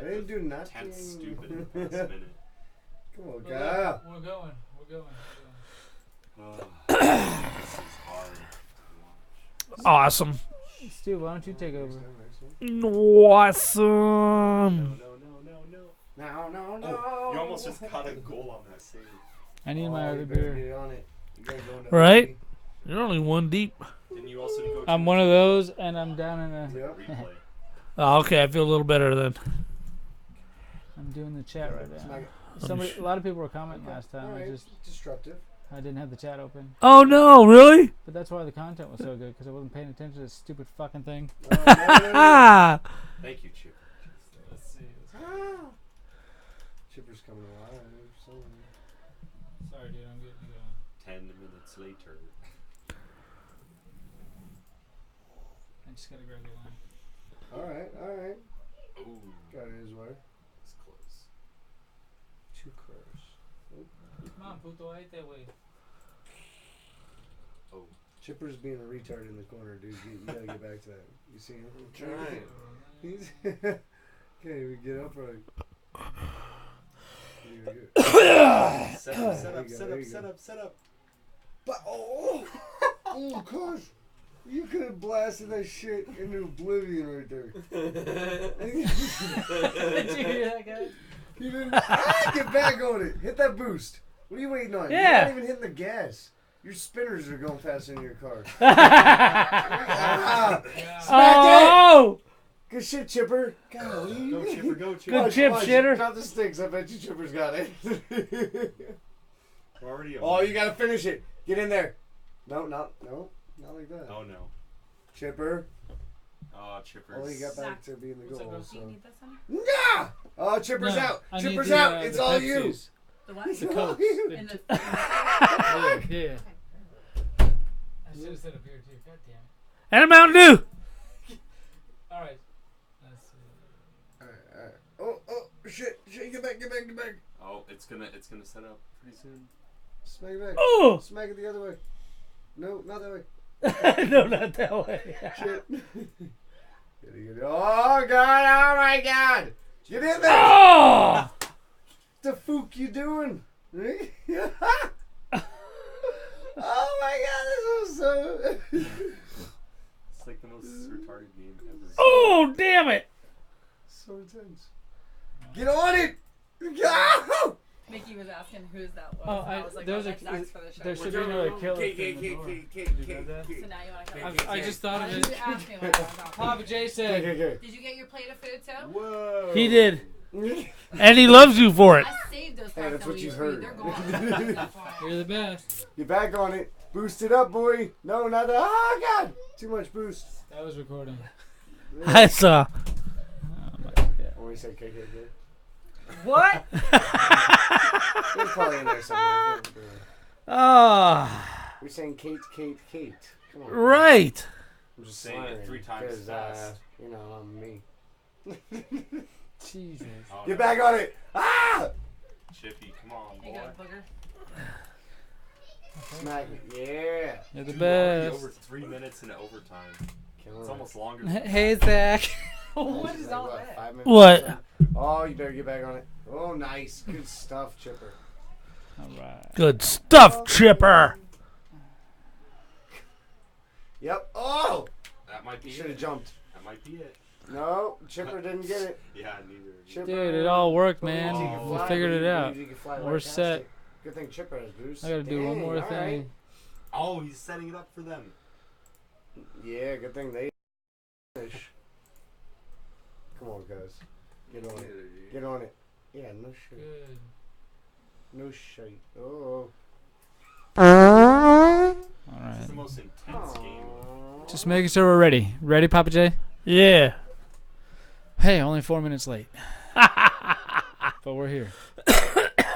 didn't do nothing. Tense, stupid last minute. Come on, We're guy. going. This is hard. Awesome. Stu, why don't you take over? Awesome. No. You almost just got a goal on that save. I need my other you better beer. get on it. You gotta go into Right? OT. You're only one deep. Didn't you also go to I'm one of those, and I'm down in a. Yep. replay? Oh, okay, I feel a little better then. I'm doing the chat right now. Smack it. A lot of people were commenting last time. Alright, I just disruptive. I didn't have the chat open, Oh no, really? but that's why the content was so good because I wasn't paying attention to this stupid fucking thing. No. Ah! Thank you, Chip. Let's see. Chipper's coming alive. Sorry, dude. I'm getting 10 minutes later. I just gotta grab the line. Alright. Ooh, Got it his way. it's close. Too close. Come on, puto, I ate that way. Oh, Chipper's being a retard in the corner, dude. You gotta get back to that. You see him? I'm trying. He's okay, we get up right. Set up. But oh gosh, you could have blasted that shit into oblivion right there. Did you hear that, guy? You didn't. Get back on it. Hit that boost. What are you waiting on? Yeah. You're not even hitting the gas. Your spinners are going faster than your car. Oh! Good shit, Chipper. Golly. Go, Chipper, go, Chipper. Good chip, shitter. Drop the sticks. I bet you Chipper's got it. We're already Oh, you gotta finish it. Get in there. No, not like that. Oh, no. Chipper. Oh, Chipper. Oh, he got back to being the goal. Do So. you need this one? Nah! Oh, Chipper's No, out. I need Chipper's the, out. the It's all you. Pepsis. The what? It's The all Cokes. you. In the, Yeah. I should have said a beer too. God damn it. And a Mountain Dew. All right. Let's see. Alright. Oh, shit. Get back. Oh, it's gonna set up pretty soon. Smack it back. Oh! Smack it the other way. No, not that way. No, not that way. Shit. Oh, God. Oh, my God. Get in there. Oh! The fook you doing? Oh, my God. This was so... It's like the most retarded game ever. Oh, damn it! so intense. Get on it. Go! Mickey was asking who's that was. Oh, and I was like, there's that's Zach's for the show. there should be another killer thing in the door. So now you want to come I just thought Why of didn't it. you ask me what I was talking Papa J said. Okay. Did you get your plate of food too? Whoa. He did. And he loves you for it. I saved those Hey, parts that's that what we you used. heard. They're gone. That's why. You're the best. Get back on it. Boost it up, boy. No, not that. Oh, God. Too much boost. That was recording. I saw. Oh my God. When we say KKK. What? It's probably in there somewhere. Ah, We're saying Kate. Come on. right. I'm just Saying it swearing 3 times 'cause, fast. you know, I'm me. Jesus. Oh, Get no. back on it. Ah! Chippy, come on, You boy. got a booger? Smack it. Yeah. You're the Dude, we're already best. over 3 minutes into overtime. Kill It's him. almost longer than Hey, Zach. What is Like, all what, that? 5 minutes What? or something? Oh, you better get back on it. Oh, nice. Good stuff, Chipper. All right. Good stuff, Chipper. Yep. Oh! That might be You should have it. jumped. That might be it. No, Chipper didn't get it. Yeah, neither. Chipper, Dude, it all worked, believes man. he can We fly, figured it believes out. he can fly We're like set. Tastic. Good thing Chipper has boost. I gotta do one Dang, more all thing. right. Oh, he's setting it up for them. Yeah, good thing they finish. Come on, guys. Get on it. Get on it. Yeah, no shit. Good. No shit. Oh. All This right. is the most intense game. Aw. Just making sure we're ready. Ready, Papa J? Yeah. Hey, only 4 minutes late. But we're here.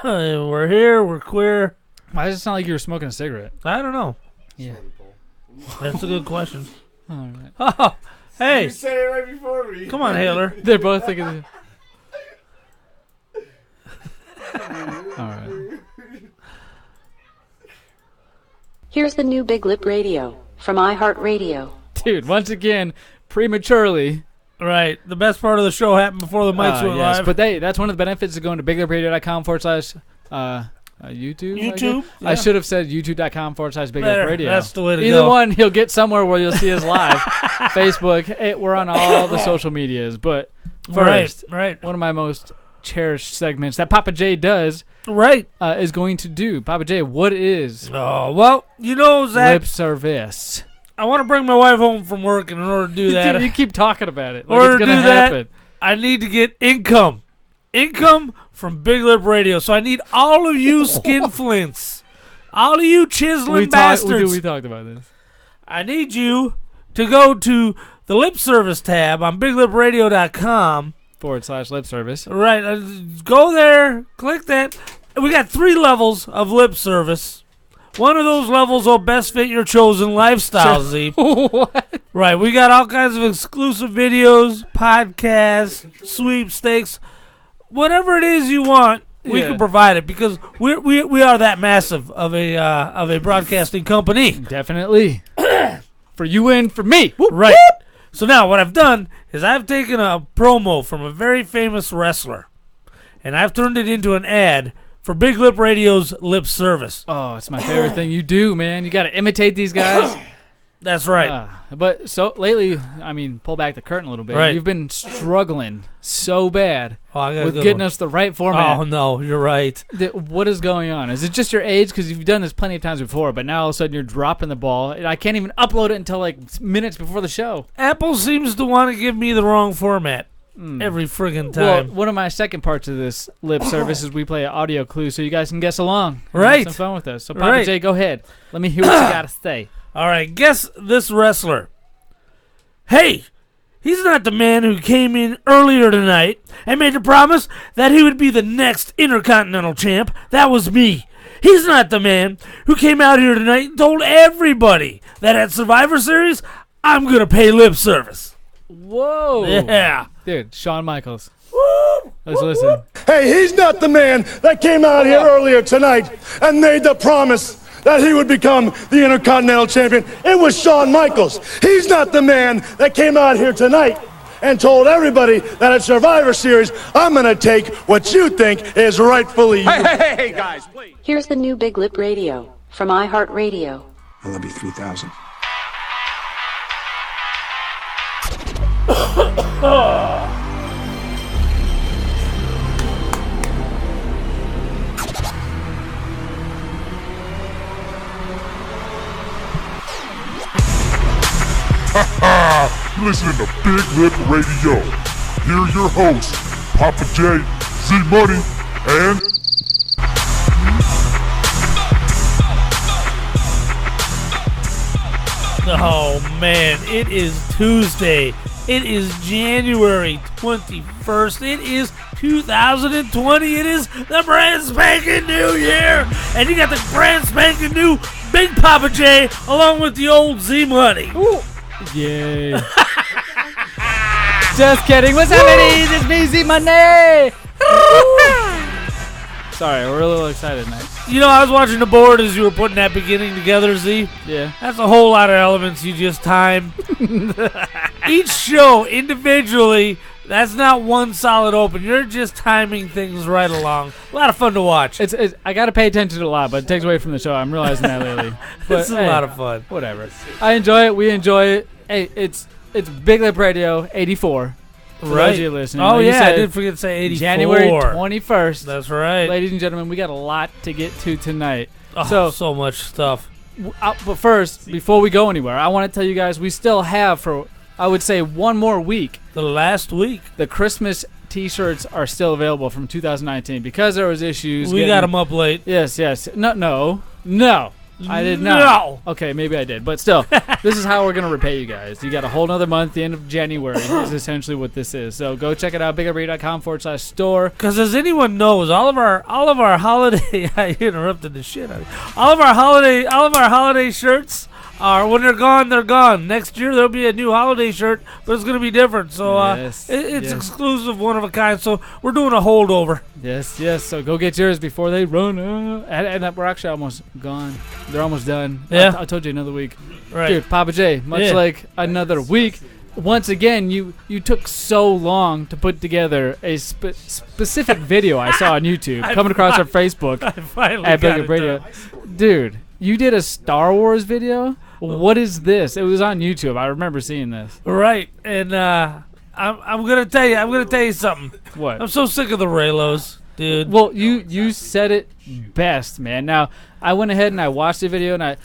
We're here. We're queer. Why does it sound like you were smoking a cigarette? I don't know. Yeah. Sweaty pole. That's a good question. All right. Oh, You hey. said it right before me. Come on, Haler. They're both thinking. All right. Here's the new Big Lip Radio from iHeartRadio. Dude, once again, prematurely, Right. The best part of the show happened before the mics went live. But that's one of the benefits of going to biglipradio.com/YouTube. YouTube. I should have said youtube.com/biglipradio. That's the way to Either go. one, you'll get somewhere where you'll see us live. Facebook. We're on all the social medias. But first, Right. one of my most cherished segments that Papa J does is going to do. Papa J, what is Oh, well, Zach, lip service? I want to bring my wife home from work, and in order to do that, You keep talking about it. in order Like to it's going do to that, happen. I need to get income from Big Lip Radio. So I need all of you skinflints, all of you chiseling bastards. We talked about this. I need you to go to the lip service tab on biglipradio.com. /lip service. Right. Go there, click that. We got 3 levels of lip service. One of those levels will best fit your chosen lifestyle, Z. What? Right. We got all kinds of exclusive videos, podcasts, sweepstakes. Whatever it is you want, we can provide it because we are that massive of a broadcasting company. Definitely. For you and for me. Right. So now what I've done is I've taken a promo from a very famous wrestler, and I've turned it into an ad for Big Lip Radio's lip service. Oh, it's my favorite thing you do, man. You got to imitate these guys. That's right. But so lately, pull back the curtain a little bit. Right. You've been struggling so bad with good getting one. us the right format. Oh, no, you're right. What is going on? Is it just your age? Because you've done this plenty of times before, but now all of a sudden you're dropping the ball. And I can't even upload it until like minutes before the show. Apple seems to want to give me the wrong format every friggin' Well, time. one of my second parts of this lip service is we play an audio clue so you guys can guess along. Right. Have some fun with us. So, Papa J, go ahead. Let me hear what you got to say. All right, guess this wrestler. Hey, he's not the man who came in earlier tonight and made a promise that he would be the next Intercontinental Champ. That was me. He's not the man who came out here tonight and told everybody that at Survivor Series, I'm going to pay lip service. Whoa. Yeah. Dude, Shawn Michaels. Woo! Let's listen. Hey, he's not the man that came out here earlier tonight and made the promise that he would become the Intercontinental Champion. It was Shawn Michaels. He's not the man that came out here tonight and told everybody that at Survivor Series, I'm going to take what you think is rightfully yours. Hey, guys, please. Here's the new Big Lip Radio from iHeartRadio. I love you 3,000. Listening to Big Lip Radio. Here are your hosts, Papa J, Zmunny, and... Oh, man, it is Tuesday. It is January 21st. It is 2020. It is the brand spanking new year. And you got the brand spanking new Big Papa J along with the old Zmunny. Yay. Just kidding. What's happening? It's me, Zmunny. Sorry, we're a little excited tonight. I was watching the board as you were putting that beginning together, Z. Yeah. That's a whole lot of elements you just timed. Each show individually, that's not one solid open. You're just timing things right along. A lot of fun to watch. It's I got to pay attention to it a lot, but it takes away from the show. I'm realizing that lately. But, It's a lot of fun. Whatever. I enjoy it. We enjoy it. Hey, it's Big Lip Radio 84. For those of you listening. Oh, Like you yeah, I said, did forget to say 84. January 21st. That's right. Ladies and gentlemen, we got a lot to get to tonight. Oh, so much stuff. But first, before we go anywhere, I want to tell you guys we still have, for I would say, one more week. The last week. The Christmas T-shirts are still available from 2019 because there was issues. We got them up late. Yes. No. I did not. No. Okay, maybe I did. But still, this is how we're going to repay you guys. You got a whole nother month. The end of January is essentially what this is. So go check it out, biglipradio.com/store. Because as anyone knows, all of our holiday I interrupted the shit out of you. All of our holiday shirts are, when they're gone, they're gone. Next year there'll be a new holiday shirt, but it's going to be different. So it's exclusive, one of a kind. So we're doing a holdover. Yes. So go get yours before they run out. And we're actually almost gone. They're almost done. Yeah. I told you another week. Right. Dude, Papa J, much like another week, once again, you took so long to put together a specific video I saw on YouTube, coming across our Facebook I finally at got Big it Up Radio. done. Dude, you did a Star Wars video? What is this? It was on YouTube. I remember seeing this. Right, and I'm gonna tell you something. What? I'm so sick of the Raylos, dude. Well, you said it best, man. Now, I went ahead and I watched the video, and I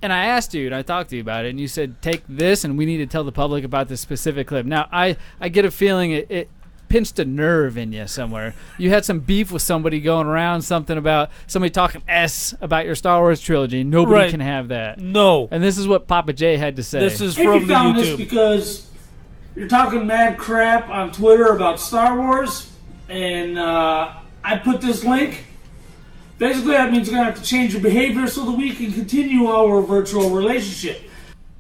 asked you, and I talked to you about it, and you said, take this, and we need to tell the public about this specific clip. Now, I get a feeling it pinched a nerve in you somewhere. You had some beef with somebody going around, something about somebody talking about your Star Wars trilogy. Nobody can have that. No. And this is what Papa J had to say. This is If from you the found this YouTube. because you're talking mad crap on Twitter about Star Wars, and I put this link. Basically, that means you're going to have to change your behavior so that we can continue our virtual relationship.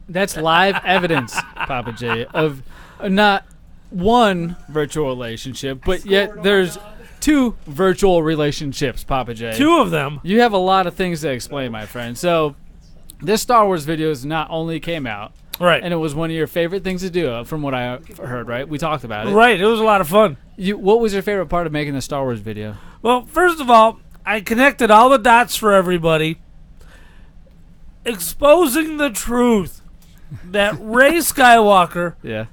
That's live evidence, Papa J, of not one virtual relationship, but yet there's two virtual relationships, Papa J. Two of them. You have a lot of things to explain, my friend. So, this Star Wars video not only came out, Right. and it was one of your favorite things to do, from what I heard, right? We talked about it. Right, it was a lot of fun. What was your favorite part of making the Star Wars video? Well, first of all, I connected all the dots for everybody, exposing the truth that Rey Skywalker Yeah.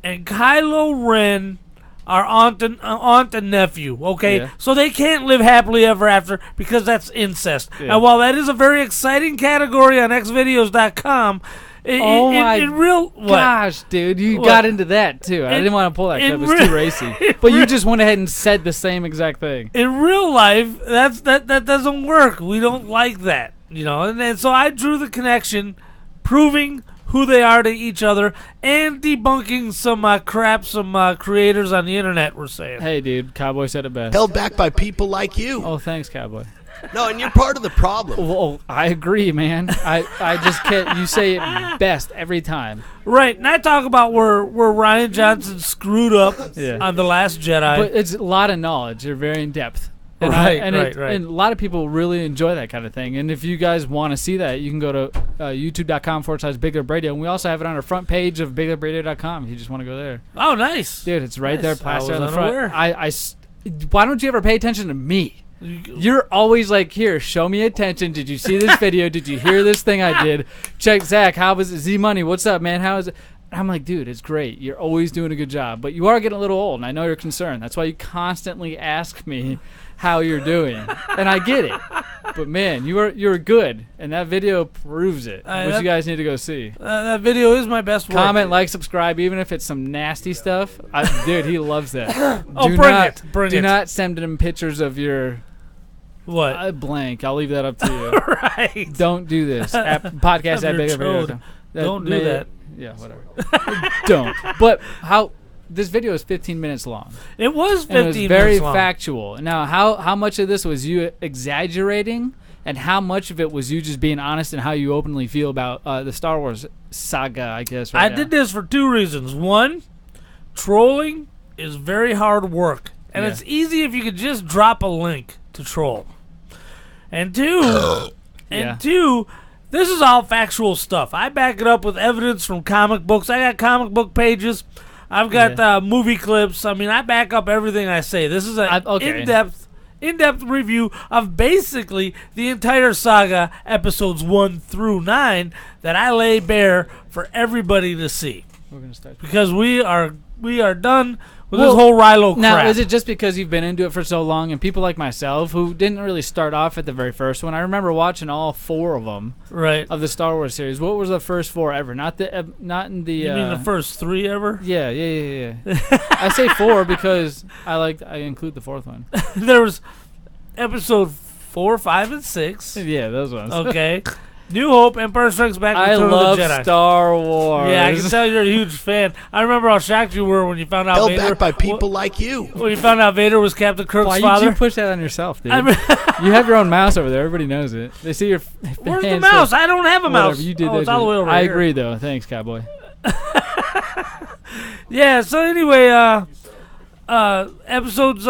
and Kylo Ren are aunt and nephew, okay? Yeah. So they can't live happily ever after because that's incest. Yeah. And while that is a very exciting category on xvideos.com, in real gosh, dude, you got into that too. I didn't want to pull that clip; it was too racy. But you just went ahead and said the same exact thing. In real life, that doesn't work. We don't like that, you know. And so I drew the connection, proving who they are to each other, and debunking some crap some creators on the internet were saying. Hey, dude, Cowboy said it best. Held back by people like you. Oh, thanks, Cowboy. No, and you're part of the problem. Well, I agree, man. I just can't. You say it best every time. Right, and I talk about where Ryan Johnson screwed up on The Last Jedi. But it's a lot of knowledge. You're very in depth. And Right. And a lot of people really enjoy that kind of thing. And if you guys want to see that, you can go to youtube.com/Big Up Radio. And we also have it on our front page of BigUpRadio.com if you just want to go there. Oh, nice. Dude, it's right Nice. there, plastered I on was the front. unaware. Why don't you ever pay attention to me? You're always like, here, show me attention. Did you see this video? Did you hear this thing I did? Check, Zach, how was it? Zmunny, what's up, man? How is it? And I'm like, dude, it's great. You're always doing a good job. But you are getting a little old, and I know you're concerned. That's why you constantly ask me how you're doing. And I get it. But, man, you're good. And that video proves it, which you guys need to go see. That video is my best work. Comment, like, subscribe, even if it's some nasty stuff. Dude, he loves that. Bring Do it. not send him pictures of your... What? Blank. I'll leave that up to you. Right. Don't do this. Podcast at Big Up Radio. Don't do that. Yeah, whatever. Don't. But this video is 15 minutes long. It was 15 and it was minutes very long. factual. Now, how much of this was you exaggerating, and how much of it was you just being honest and how you openly feel about the Star Wars saga, I guess, I did this for two reasons. One, trolling is very hard work, and it's easy if you could just drop a link to troll. And two, this is all factual stuff. I back it up with evidence from comic books. I got comic book pages. I've got movie clips. I mean, I back up everything I say. This is an in-depth review of basically the entire saga, episodes 1 through 9, that I lay bare for everybody to see. We're gonna start because we are done with this whole Raylo crap. Now, is it just because you've been into it for so long, and people like myself who didn't really start off at the very first one? I remember watching all 4 of them, of the Star Wars series. What was the first 4 ever? Not in the. You mean the first 3 ever? Yeah. I say 4 because I include the 4th one. There was episode 4, 5, and 6. Yeah, those ones. Okay. New Hope, Empire Strikes Back, I Return of love the Jedi. Star Wars. Yeah, I can tell you're a huge fan. I remember how shocked you were when you found out Held Vader. back by people like you. When you found out Vader was Captain Kirk's Why father. Why did you push that on yourself, dude? You have your own mouse over there. Everybody knows it. They see your. Where's the mouse? I don't have a mouse. You did that. It's all the way over I here. agree, though. Thanks, Cowboy. Yeah. So anyway, episodes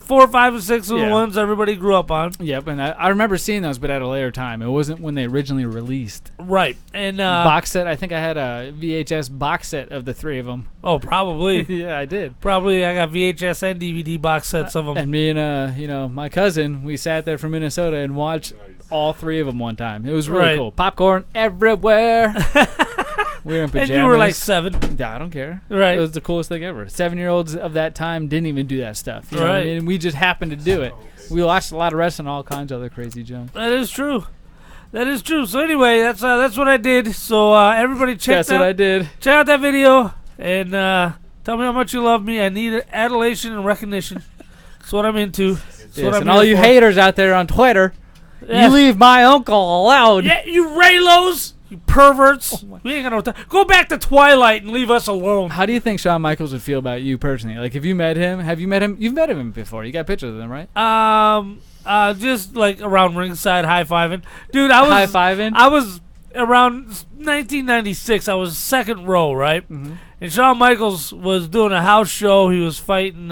4, 5, and 6 are the Yeah. ones everybody grew up on. Yep, and I remember seeing those, but at a later time. It wasn't when they originally released. Right. And Box set. I think I had a VHS box set of the 3 of them. Oh, probably. Yeah, I did. Probably I got VHS and DVD box sets of them. And me and my cousin, we sat there from Minnesota and watched all 3 of them one time. It was really Right. cool. Popcorn everywhere. We were in pajamas. And you were like 7. Yeah, I don't care. Right. It was the coolest thing ever. 7-year-olds of that time didn't even do that stuff. You know what I Right. mean? We just happened to do it. We watched a lot of wrestling, all kinds of other crazy junk. That is true. That is true. So anyway, that's what I did. So everybody check That's what I did. Check out that video and tell me how much you love me. I need adulation and recognition. That's what I'm into. That's what Yes, I'm and all here you for. haters out there on Twitter, Yeah. you leave my uncle alone. Yeah, you Raylos, you perverts. We ain't got no time. Go back to Twilight and leave us alone. How do you think Shawn Michaels would feel about you personally? Like, if you met him, have you met him? You've met him before. You got pictures of him, right? Just like around ringside high-fiving. Dude, I was High-fiving? I was around 1996. I was second row, right? Mm-hmm. And Shawn Michaels was doing a house show. He was fighting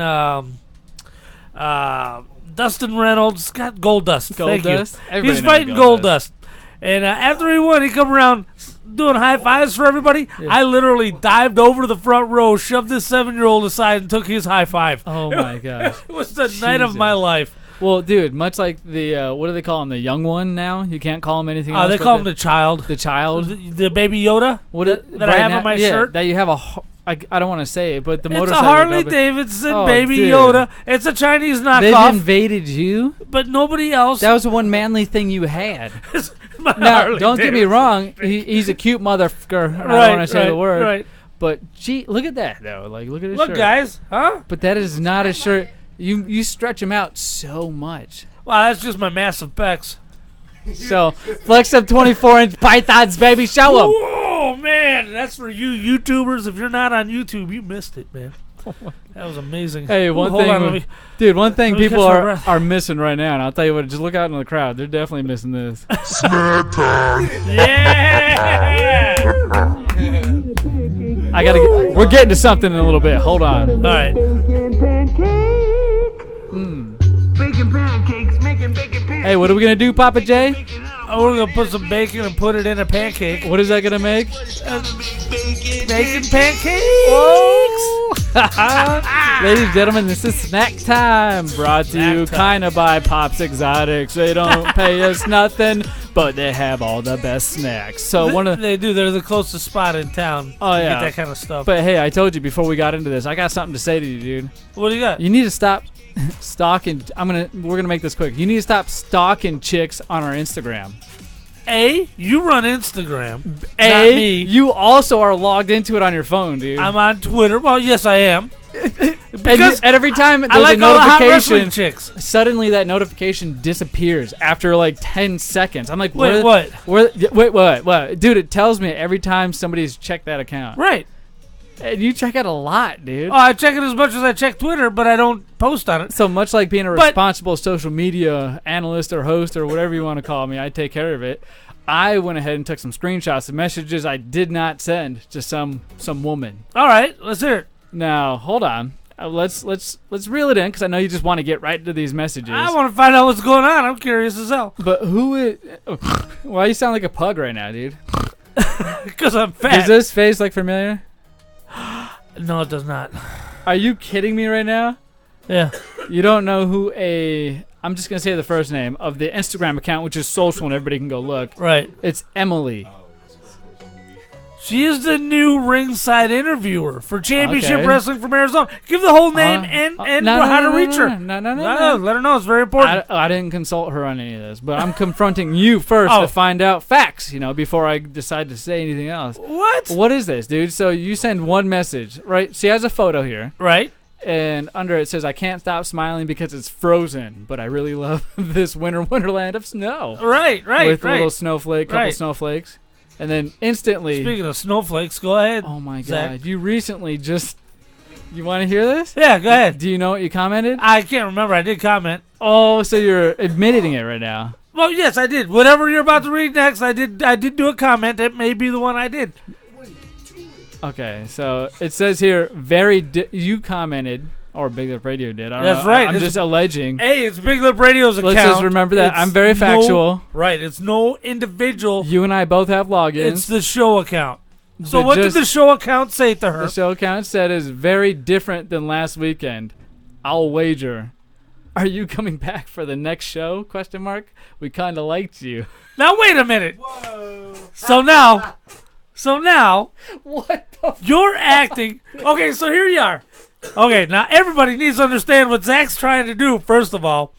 Dustin Reynolds. Got Goldust. Thank you. Goldust? Everybody He's knows fighting Goldust. And after he won, he come around doing high fives for everybody. Yeah. I literally dived over to the front row, shoved this 7-year-old aside, and took his high five. Oh, my gosh. It was the night of my life. Well, dude, much like the, what do they call him, the young one now? You can't call him anything else. They but call him the child. The child? The baby Yoda that I have on my shirt. That you have I don't want to say it, but the It's a motorcycle. Harley company- Davidson Oh, baby dude. Yoda. It's a Chinese knockoff. They've invaded you? But nobody else. That was the one manly thing you had. My Now, Harley don't get me Davidson. wrong. He's a cute motherfucker. I don't Right, want to say the right, word. right. But, gee, look at that, though. Like, look at his Look, shirt. guys. Huh? But that is not a shirt. You stretch him out so much. Wow, that's just my massive pecs. So, flex up 24-inch pythons, baby. Show them. Whoa, man. That's for you YouTubers. If you're not on YouTube, you missed it, man. That was amazing. Hey, one hold thing, on, let me people catch my breath. are missing right now, and I'll tell you what, just look out in the crowd. They're definitely missing this. Snack time. Yeah! We're getting to something in a little bit. Hold on. All right. Bacon pancakes, making bacon pancakes. Hey, what are we going to do, Papa J? Oh, we're going to put some bacon and put it in a pancake. What is that going to make? Bacon pancakes! Ladies and gentlemen, this is Snack Time, brought to you kind of by Pops Exotics. They don't pay us nothing, but they have all the best snacks. So They do. They're the closest spot in town. Oh, to yeah. Get that kind of stuff. But hey, I told you before we got into this, I got something to say to you, dude. What do you got? You need to stop stalking. We're gonna make this quick. You need to stop stalking chicks on our Instagram. You run Instagram. Not me. You also are logged into it on your phone, dude. I'm on Twitter. Well, yes, I am. And every time there's I like a all the hot wrestling notification, chicks. suddenly that notification disappears after like 10 seconds. I'm like, Wait, what? what? What? Dude, it tells me every time somebody's checked that account. Right. And you check it a lot, dude. Oh, I check it as much as I check Twitter, but I don't post on it. So much like being a But- responsible social media analyst or host or whatever you want to call me, I take care of it. I went ahead and took some screenshots of messages I did not send to some woman. All right, let's hear it. Now, hold on. Let's reel it in because I know you just want to get right into these messages. I want to find out what's going on. I'm curious as hell. But who is? Why you sound like a pug right now, dude? Because I'm fat. Does this face look familiar? No, it does not. Are you kidding me right now? Yeah. You don't know who I'm just going to say the first name of the Instagram account, which is social and everybody can go look. Right. It's Emily. She is the new ringside interviewer for Championship Okay. Wrestling from Arizona. Give the whole name and how to reach her. No. Let her know. It's very important. I didn't consult her on any of this, but I'm confronting you first Oh. to find out facts, before I decide to say anything else. What? What is this, dude? So you send one message, right? She has a photo here. Right. And under it says, I can't stop smiling because it's frozen, but I really love this winter wonderland of snow. Right. With a little snowflake, couple Right. snowflakes. And then instantly... Speaking of snowflakes, go ahead. Oh, my Zach. God. You recently just... You want to hear this? Yeah, go ahead. Do you know what you commented? I can't remember. I did comment. Oh, so you're admitting it right now. Well, yes, I did. Whatever you're about to read next, I did do a comment. That may be the one I did. Okay, so it says here, you commented Or Big Lip Radio did. I don't That's know. right. I'm It's- just alleging. Hey, it's Big Lip Radio's account. Let's just remember that. I'm very factual. Right. It's no individual. You and I both have logins. It's the show account. So But what did just- the show account say to her? The show account said is very different than last weekend. I'll wager. Are you coming back for the next show? Question mark. We kind of liked you. Now wait a minute. Whoa. So now, What the you're acting. Okay, so here you are. Okay, now everybody needs to understand what Zach's trying to do. First of all,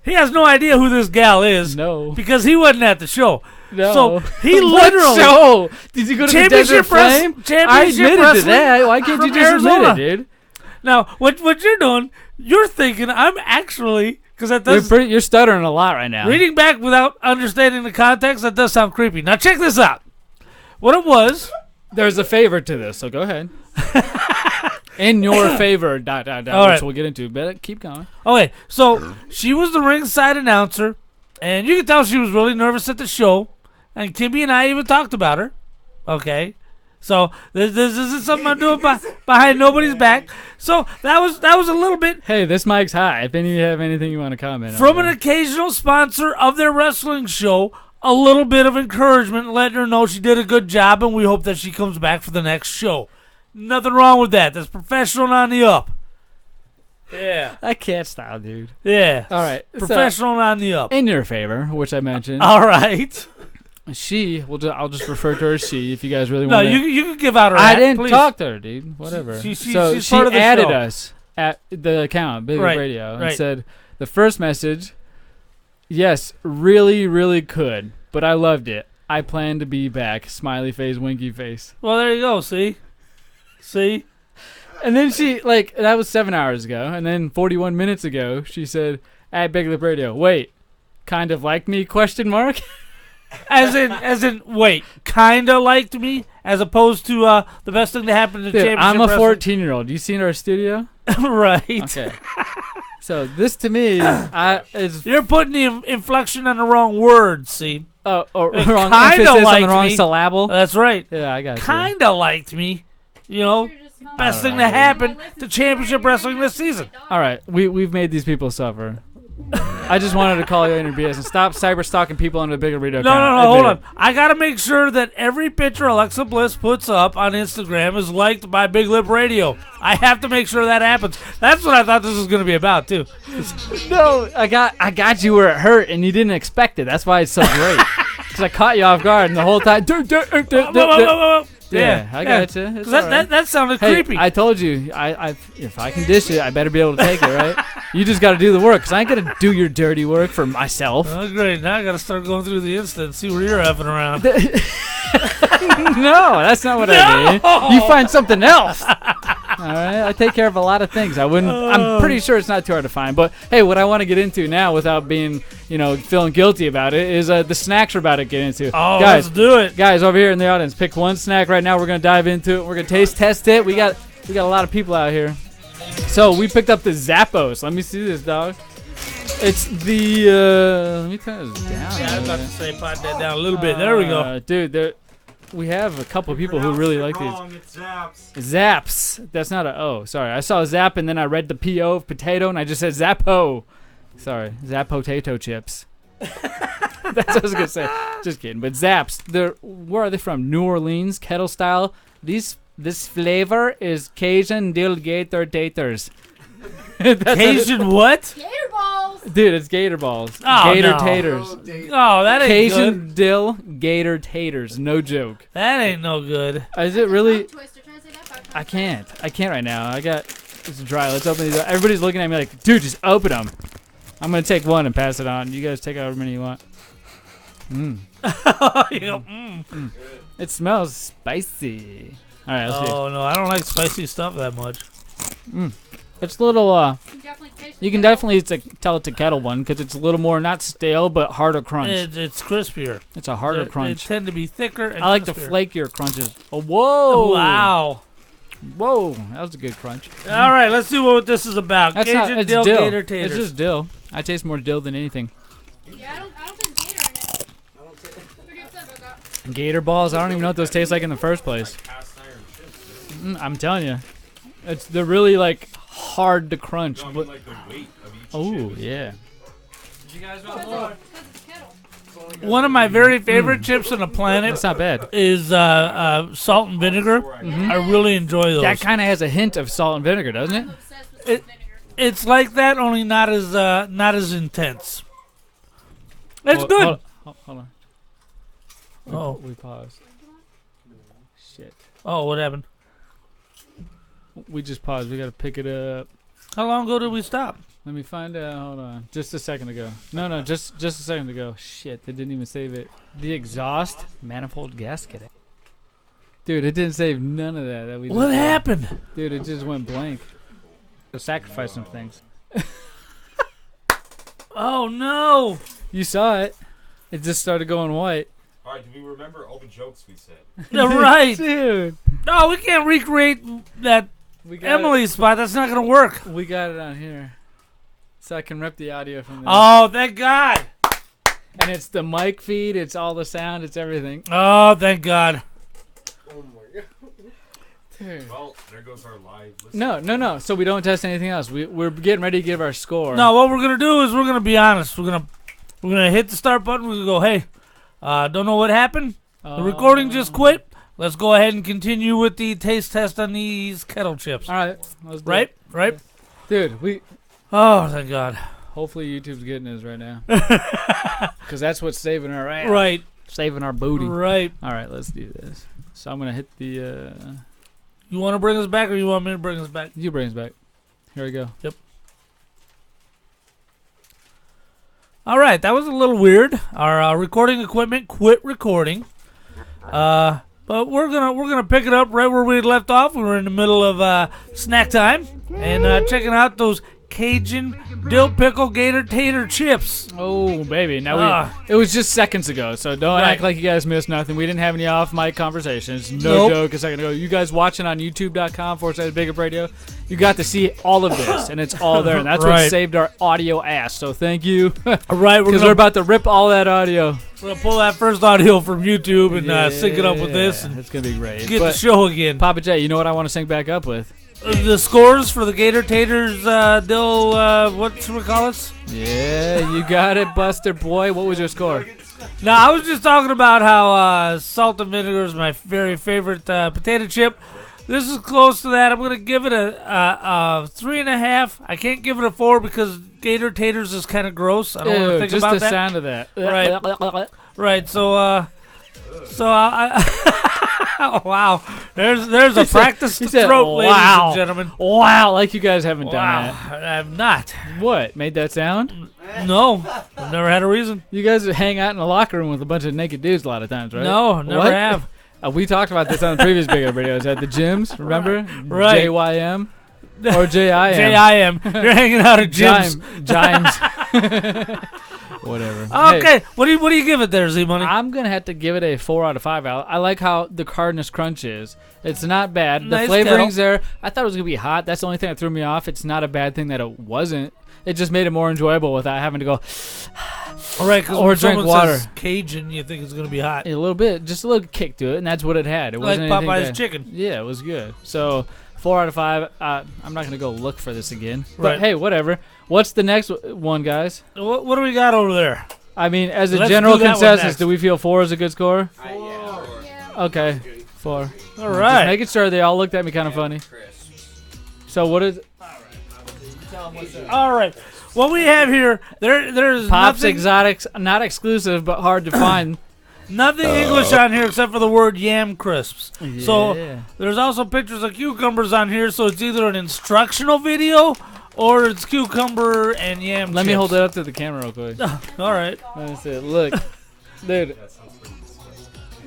he has no idea who this gal is. No. Because he wasn't at the show. No. So he What literally. show? Did you go to the Desert Flame? I Championship admitted to wrestling that. Why can't you from just Arizona. admit it, dude? Now, what you're doing, you're thinking I'm actually, because that does, You're stuttering a lot right now. reading back without understanding the context, that does sound creepy. Now check this out. What it was, There's a favor to this, so go ahead. In your favor, ... All which right. we'll get into. But keep going. okay, so she was the ringside announcer, and you could tell she was really nervous at the show, and Kimmy and I even talked about her. Okay, so this isn't something I'm doing behind nobody's back. So that was a little bit Hey, this mic's high. If any of you have anything you want to comment on. from an occasional sponsor of their wrestling show. A little bit of encouragement, letting her know she did a good job, and we hope that she comes back for the next show. Nothing wrong with that. That's professional and on the up. Yeah. I can't style, dude. Yeah. All right. Professional and on the up. In your favor, which I mentioned. All right. I'll just refer to her as she if you guys really No, want you can give out her I ad, didn't please. talk to her, dude. Whatever. She's she part of the added show. us at the account, Big Right, Radio, and right. said the first message, yes, really, really could, but I loved it. I plan to be back. Smiley face, winky face. Well, there you go. See? And then she, like, that was 7 hours ago. And then 41 minutes ago, she said, at Big Lip Radio, wait, kind of like me, question mark? As in, wait, kinda liked me, as opposed to the best thing to happen to Dude, championship I'm a wrestling? 14-year-old. You seen our studio? Right. Okay. So this to me is... You're putting the inflection on the wrong word, see? Or It wrong kinda emphasis on the liked wrong me. syllable. That's right. Yeah, I got you. Kinda liked me. You know, best thing to happen to championship wrestling this season. All right, we've made these people suffer. I just wanted to call you in your BS and stop cyber stalking people on the Bigger Radio account. No, hold on. I gotta make sure that every picture Alexa Bliss puts up on Instagram is liked by Big Lip Radio. I have to make sure that happens. That's what I thought this was gonna be about too. No, I got you where it hurt, and you didn't expect it. That's why it's so great. Because I caught you off guard, and the whole time. Yeah, I got you. It's all right. That sounded Hey, creepy. I told you, if I can dish it, I better be able to take it, right? You just got to do the work, because I ain't going to do your dirty work for myself. Oh, great. Now I gotta start going through the Insta and see where you're effing around. No, that's not what I mean. You find something else. All right, I take care of a lot of things. I'm pretty sure it's not too hard to find. But hey, what I want to get into now, without being, feeling guilty about it, is the snacks we're about to get into. Oh, guys, let's do it. Guys, over here in the audience, pick one snack right now. We're gonna dive into it. We're gonna taste test it. We got a lot of people out here. So we picked up the Zappos. Let me see this, dog. It's the let me turn this down. Yeah, I was about to say pot that down a little bit. There we go. Dude, we have a couple people who really like these. It's Zaps. Zaps. That's not a O. Sorry. I saw Zapp and then I read the P-O of potato and I just said Zappo. Sorry. Zapp potato chips. That's what I was going to say. Just kidding. But Zaps. Where are they from? New Orleans, kettle style. This flavor is Cajun Dill Gator Taters. Cajun what? Gator balls. Dude, it's Gator balls. Oh, Gator no. taters. Oh, that ain't Cajun good. Dill Gator taters. No joke. That ain't no good. Is it really? I can't right now. It's dry. Let's open these up. Everybody's looking at me like, dude, just open them. I'm going to take one and pass it on. You guys take however many you want. You go, It smells spicy. All right, let's see. Oh, no, I don't like spicy stuff that much. It's a little, you can definitely tell it's a kettle one because it's a little more, not stale, but harder crunch. It's crispier. It's a harder crunch. They tend to be thicker and I like the crispier. flakier crunches. Oh, whoa. Wow. Whoa, that was a good crunch. All right, let's see what this is about. That's Cajun not, it's Dill dill. Gator Taters. It's just dill. I taste more dill than anything. Yeah, I don't think Gator in it. Pretty upset about that. Gator balls, I don't even know what those taste like in the first place. I'm telling you. They're really like hard to crunch. No, I but mean, like the weight of each oh chip. yeah. That's it's kettle. One of my very favorite chips on the planet That's not bad. is salt and vinegar. I really enjoy those. That kind of has a hint of salt and vinegar, doesn't it? I'm obsessed with salt and vinegar. It's like that, only not as intense. It's good. Hold on. Oh. We paused. Shit. Oh, what happened? We just paused. We got to pick it up. How long ago did we stop? Let me find out. Hold on. Just a second ago. No, just a second ago. Shit, they didn't even save it. The exhaust manifold gasket. Dude, it didn't save none of that we What just happened? Dude, it just went blank. To sacrifice some things. Oh, no. You saw it. It just started going white. All right, do we remember all the jokes we said? Right. Dude. No, we can't recreate that Emily spot. That's not going to work. We got it on here. So I can rip the audio from there. Oh, thank God. And it's the mic feed. It's all the sound. It's everything. Oh, thank God. Oh my god. Dude. Well, there goes our live listen. No. So we don't test anything else. We're getting ready to give our score. No, what we're going to do is we're going to be honest. We're gonna hit the start button. We're going to go, hey, don't know what happened. The recording just quit. Let's go ahead and continue with the taste test on these kettle chips. All right. Let's do Right? it. Right? Dude, Oh, thank God. hopefully YouTube's getting us right now. Because that's what's saving our ass. Right. Saving our booty. Right. All right, let's do this. So I'm going to hit the... You want to bring us back or you want me to bring us back? You bring us back. Here we go. Yep. All right, that was a little weird. Our recording equipment quit recording. But we're gonna pick it up right where we left off. We were in the middle of snack time and checking out those Cajun dill pickle Gator tater chips. Oh, baby. Now it was just seconds ago, so don't act like you guys missed nothing. We didn't have any off-mic conversations. No joke a second ago. You guys watching on youtube.com/Big Up Radio, you got to see all of this, and it's all there. And that's what saved our audio ass, so thank you. All right, because we're about to rip all that audio. We're going to pull that first audio from YouTube and sync it up with this. And it's going to be great. Get the show again. Papa J, you know what I want to sync back up with? The scores for the Gator Taters Dill, whatchamacallits? Yeah, you got it, Buster boy. What was your score? Now, I was just talking about how salt and vinegar is my very favorite potato chip. This is close to that. I'm going to give it a 3.5. I can't give it a 4 because Gator Taters is kind of gross. I don't want to think just about the that. sound of that. Right. Right, so oh, wow. There's a practice to throat, ladies and gentlemen. Wow, like you guys haven't done that. I have not. What? Made that sound? No. I've never had a reason. You guys hang out in a locker room with a bunch of naked dudes a lot of times, right? No, never have. We talked about this on the previous Big Up videos at the gyms, remember? Right. JYM or JIM. JIM. You're hanging out at gyms. Jimes. Whatever. Okay, hey, what do you give it there, Z-Money? I'm going to have to give it a 4 out of 5. I like how the Cardinus Crunch is. It's not bad. The Nice flavoring's kettle. there. I thought it was going to be hot. That's the only thing that threw me off. It's not a bad thing that it wasn't. It just made it more enjoyable without having to go all right, or drink water. Says Cajun, you think it's going to be hot. A little bit. Just a little kick to it, and that's what it had. It wasn't like anything Popeye's bad. chicken. Yeah, it was good. So 4 out of 5. I'm not going to go look for this again. But Right. hey, whatever. What's the next one, guys? What do we got over there? I mean, as a Let's general do that one consensus, next. do we feel 4 is a good score? Yeah. Okay, 4. All right. Just making sure they all looked at me kind of funny. So what is... All right. What we have here, there's Pops nothing, Exotics, not exclusive, but hard to find. nothing English on here except for the word yam crisps. Yeah. So there's also pictures of cucumbers on here, so it's either an instructional video or it's cucumber and yam Let me chips. hold it up to the camera real quick. All right. That's it. Look. Dude.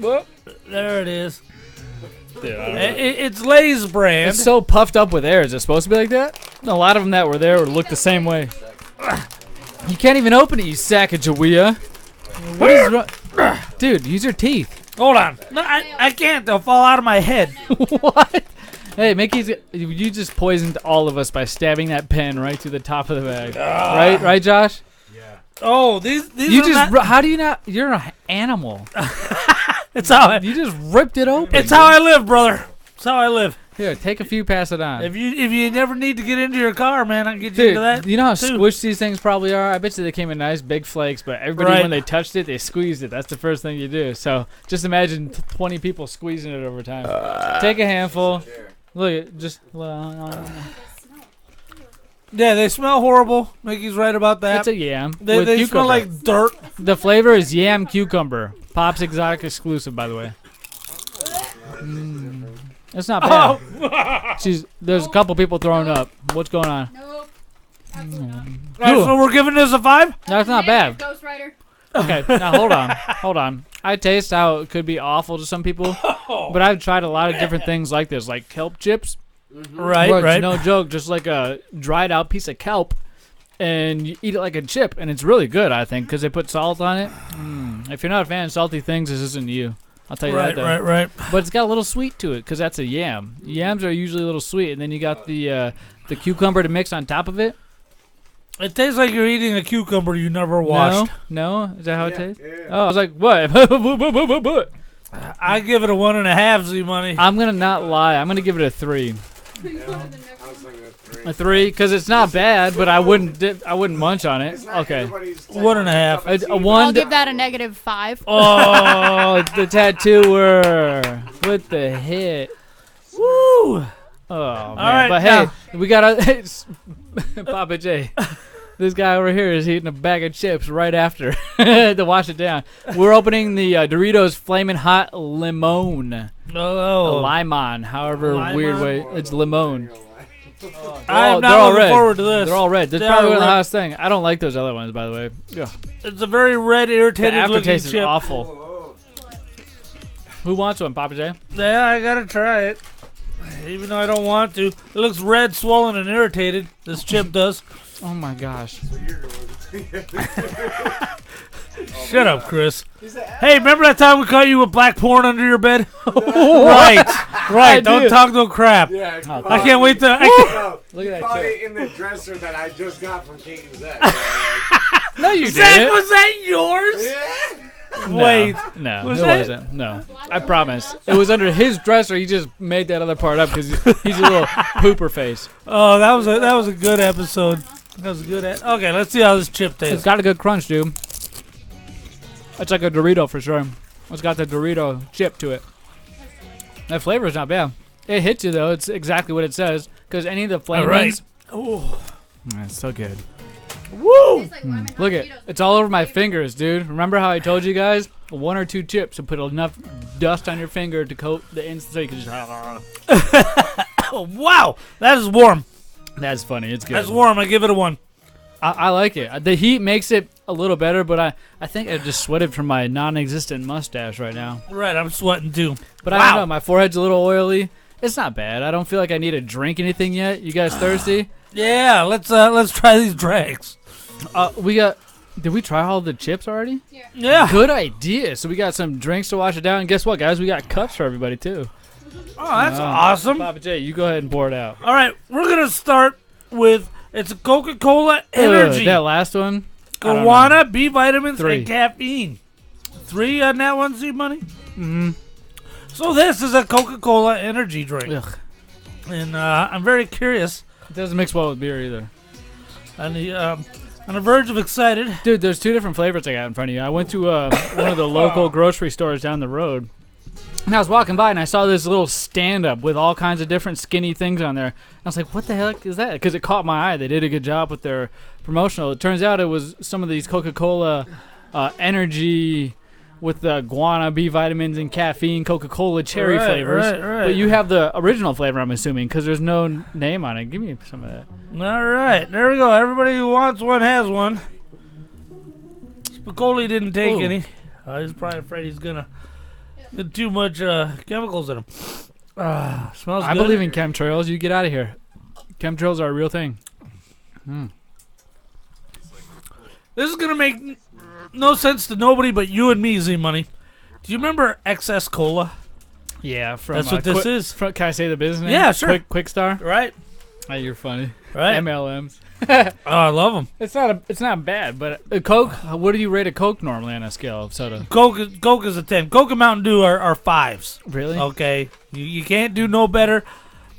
Whoop. There it is. Dude, It's Lay's brand. it's so puffed up with air. Is it supposed to be like that? A lot of them that were there would look the same way. You can't even open it, you sack of Jawea. What is wrong? Dude, use your teeth. Hold on. No, I can't. They'll fall out of my head. What? Hey, Mickey's, you just poisoned all of us by stabbing that pen right through the top of the bag. Right, Josh? Yeah. Oh, these You are just, not... how do you not, you're an animal. It's how You just ripped it open. It's how I live, brother. It's how I live. Here, take a few, pass it on. If you never need to get into your car, man, I can get you Dude, into that. you know how too. squished these things probably are? I bet you they came in nice big flakes, but everybody, Right. when they touched it, they squeezed it. That's the first thing you do. So just imagine 20 people squeezing it over time. Take a handful. Look, Yeah, they smell horrible. Mickey's right about that. It's a yam. They with smell cucumber. like dirt. The flavor is yam cucumber. Pop's Exotic exclusive, by the way. It's not bad. There's a couple people throwing up. What's going on? Nope. All right, so we're giving this a 5? That's not bad. Ghost Rider. Okay, now hold on. I taste how it could be awful to some people, but I've tried a lot of different things like this, like kelp chips. Right, where it's right. no joke, just like a dried out piece of kelp, and you eat it like a chip, and it's really good, I think, because they put salt on it. If you're not a fan of salty things, this isn't you. I'll tell you that, though. Right. But it's got a little sweet to it, because that's a yam. Yams are usually a little sweet, and then you got the cucumber to mix on top of it. It tastes like you're eating a cucumber you never washed. No? Is that how it tastes? Yeah. Oh, I was like, what? I give it a 1.5, Z-Money. I'm going to not lie. I'm going to give it a 3. I was thinking of 3. A 3, because it's not bad, but I wouldn't munch on it. Okay. 1.5. A 1. I'll give that a -5. Oh, the tattooer with the hit. Woo! Oh man! right, but hey, we got Papa J. This guy over here is eating a bag of chips right after to wash it down. We're opening the Doritos Flamin' Hot Limon. Limon, however weird way. It's limon. I'm they're not all looking red. forward to this. They're all red. That's They probably are one of the red. hottest thing. I don't like those other ones, by the way. Ugh. It's a very red, The irritated looking aftertaste is chip. awful. Who wants one, Papa J? Yeah, I gotta try it. Even though I don't want to. It looks red, swollen, and irritated. This chip does. Oh my gosh. Shut up, Chris. Hey, remember that time we caught you with black porn under your bed? Right. Don't talk no crap. Yeah, I can't wait to. Look at that caught chip. it in the dresser that I just got from Kate and Zach. No, you Zach, didn't. was that yours? Yeah. Wait. No, Was it that- wasn't. No, I promise. It was under his dresser. He just made that other part up because he's a little pooper face. Oh, that was a good episode. That was a good. Okay, let's see how this chip It's tastes. got a good crunch, dude. It's like a Dorito for sure. It's got the Dorito chip to it. That flavor is not bad. It hits you though. It's exactly what it says. Because any of the flavors. Oh, It's so good. woo! Look at it's all over my fingers, dude. Remember how I told you guys? 1 or 2 chips to put enough dust on your finger to coat the inside so you can just. Oh, wow, that is warm. That's funny. It's good. That's warm. I give it a 1. I like it. The heat makes it a little better, but I think I just sweated from my non-existent mustache right now. Right, I'm sweating too. But I don't know. My forehead's a little oily. It's not bad. I don't feel like I need to drink anything yet. You guys thirsty? Yeah, let's try these drinks. Did we try all the chips already? Yeah. Good idea. So we got some drinks to wash it down. And guess what, guys? We got cups for everybody, too. Oh, that's awesome. Papa J, you go ahead and pour it out. All right, we're going to start with, it's a Coca-Cola Energy. That last one? Guarana, B vitamins, 3. and caffeine. 3 on that one, Z-Money? Mm-hmm. So this is a Coca-Cola Energy drink. Ugh. And I'm very curious. It doesn't mix well with beer either. On the verge of excited. Dude, there's 2 different flavors I got in front of you. I went to one of the local grocery stores down the road. And I was walking by and I saw this little stand-up with all kinds of different skinny things on there. And I was like, what the heck is that? Because it caught my eye. They did a good job with their promotional. It turns out it was some of these Coca-Cola Energy with the guana, B vitamins, and caffeine Coca-Cola cherry flavors. Right. But you have the original flavor, I'm assuming, because there's no name on it. Give me some of that. All right, there we go. Everybody who wants one has one. Spicoli didn't take any. He's probably afraid he's going to get too much chemicals in him. Smells good. I believe in chemtrails. You get out of here. Chemtrails are a real thing. This is going to make no sense to nobody but you and me, Z-Money. Do you remember XS Cola? Yeah, from That's what this is. Can I say the business name? Yeah, sure. Quick Star. Right. Oh, you're funny. Right. MLMs. Oh, I love them. It's not bad, but a Coke. What do you rate a Coke normally on a scale of soda? Coke is a 10. Coke and Mountain Dew are 5s. Really? Okay. You can't do no better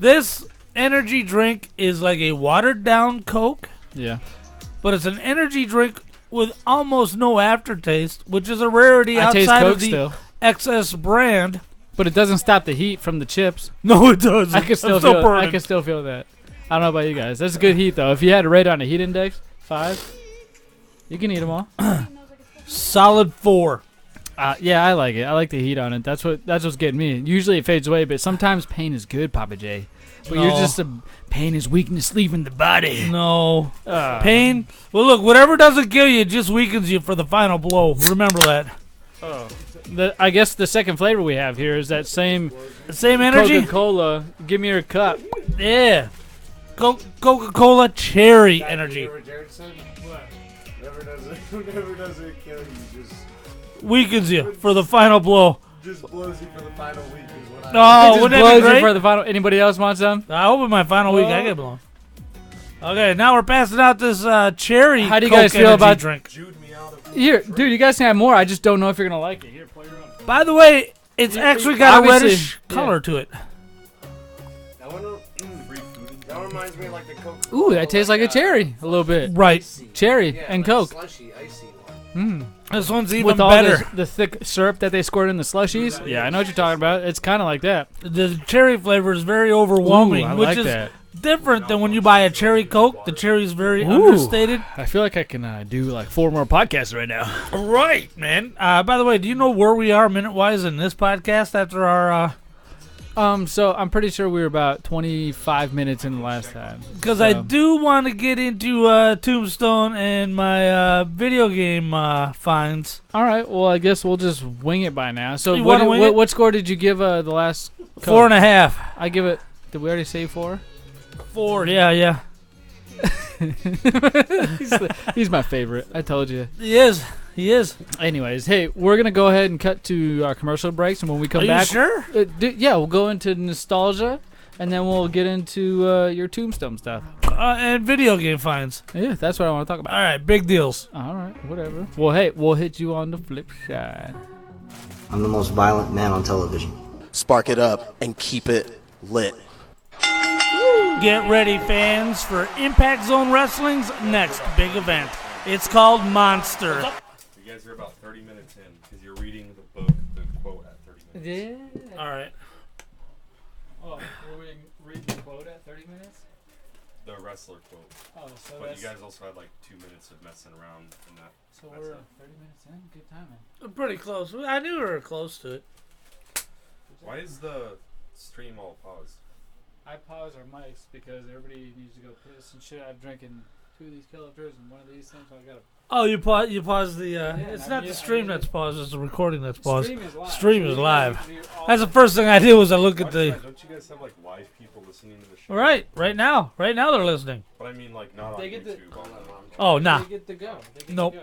This energy drink is like a watered down Coke. Yeah. But it's an energy drink with almost no aftertaste, which is a rarity I taste outside Coke of the still. XS brand. But it doesn't stop the heat from the chips. No, it doesn't. I can still I'm feel. I burning. can still feel that. I don't know about you guys. That's a good heat though. If you had to rate on a heat index, 5, you can eat them all. Solid 4. Yeah, I like it. I like the heat on it. That's what's getting me. Usually it fades away, but sometimes pain is good, Papa J. But No. you're just pain is weakness leaving the body. No. Pain. Well, look, whatever doesn't kill you just weakens you for the final blow. Remember that. Oh. I guess the second flavor we have here is that same energy? Coca-Cola. Give me your cup. Yeah. Coca-Cola cherry energy. Never does it kill you, just Weakens you for the final blow. just blows you for the final week is what I Oh, It wouldn't just that be blows you great? for the final. Anybody else want some? I hope in my final week I get blown. Okay, now we're passing out this cherry. How do you Coke guys feel energy about drink? Here, dude, you guys can have more. I just don't know if you're gonna like it. Here, pour your own. By the way, it's actually got a Obviously, reddish yeah. color to it. That reminds me of like the Coke. Ooh, that tastes like a cherry a little bit. Right. Cherry and Coke. Slushy, icy one. This one's even With all better. the thick syrup that they squirt in the slushies. Yeah, I know what you're talking about. It's kind of like that. The cherry flavor is very overwhelming, Ooh, I which like is that. different than when you buy a cherry Coke. The cherry is very Ooh. understated. I feel like I can do like 4 more podcasts right now. Right, man. By the way, do you know where we are minute-wise in this podcast after our... So I'm pretty sure we were about 25 minutes in the last time. Because I do want to get into Tombstone and my video game finds. All right, well, I guess we'll just wing it by now. So You wanna wing it? what score did you give the last Coke? 4.5. I give it... Did we already say 4? 4, yeah. He's my favorite. I told you. He is. Anyways, hey, we're gonna go ahead and cut to our commercial breaks, and when we come Are you back, sure? Yeah, we'll go into nostalgia, and then we'll get into your Tombstone stuff. And video game finds. Yeah, that's what I want to talk about. All right, big deals. All right, whatever. Well, hey, we'll hit you on the flip side. I'm the most violent man on television. Spark it up and keep it lit. Get ready, fans, for Impact Zone Wrestling's next big event. It's called Monster. You guys are about 30 minutes in because you're reading the book, the quote at 30 minutes. Yeah. All right. Oh, we're reading the quote at 30 minutes? The wrestler quote. Oh, so but that's... you guys also had like 2 minutes of messing around in that. So we're 30 minutes in? Good timing. Pretty close. I knew we were close to it. Why is the stream all paused? I pause our mics because everybody needs to go piss and shit. I'm drinking 2 of these Kiloters and 1 of these things, so I gotta... Oh, you pause the... it's not the stream that's paused, it's the recording that's paused. Stream is live. That's the first thing I did was I look at the... Don't you guys have like live people listening to the show? Right now they're listening. But I mean like not on YouTube. Oh, nah. They get to go. Nope.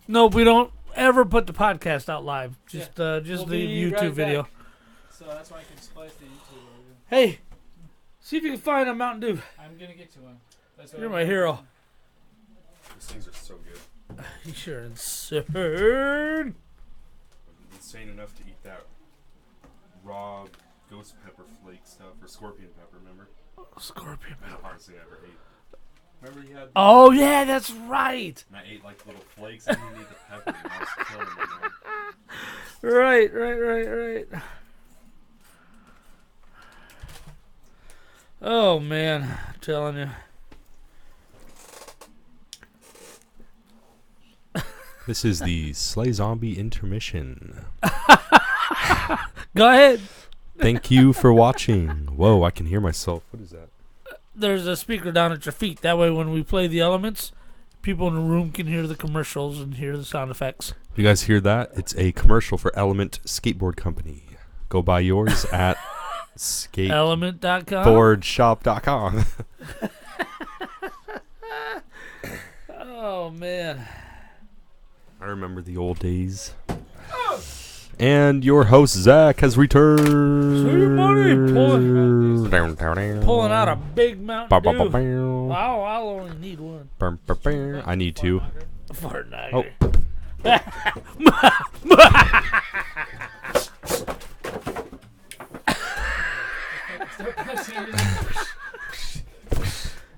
Nope, we don't ever put the podcast out live. Just the YouTube video. Back. So that's why I can splice the YouTube over. Hey, see if you can find a Mountain Dew. I'm gonna get you one. You're my hero. These things are so good. You sure insane. Insane enough to eat that raw ghost pepper flake stuff or scorpion pepper, remember? Scorpion pepper. The hardest thing I ever ate. Remember you had... Oh, yeah, that's right. And I ate like little flakes. I didn't need the pepper. And I was killing them. Right. Oh, man. I'm telling you. This is the Slay Zombie intermission. Go ahead. Thank you for watching. Whoa, I can hear myself. What is that? There's a speaker down at your feet. That way when we play the elements, people in the room can hear the commercials and hear the sound effects. You guys hear that? It's a commercial for Element Skateboard Company. Go buy yours at Element.com. Oh, man. I remember the old days. And your host, Zach, has returned. Zmunny pulling out a big Mountain Dew. I'll only need one. I need 2. Oh.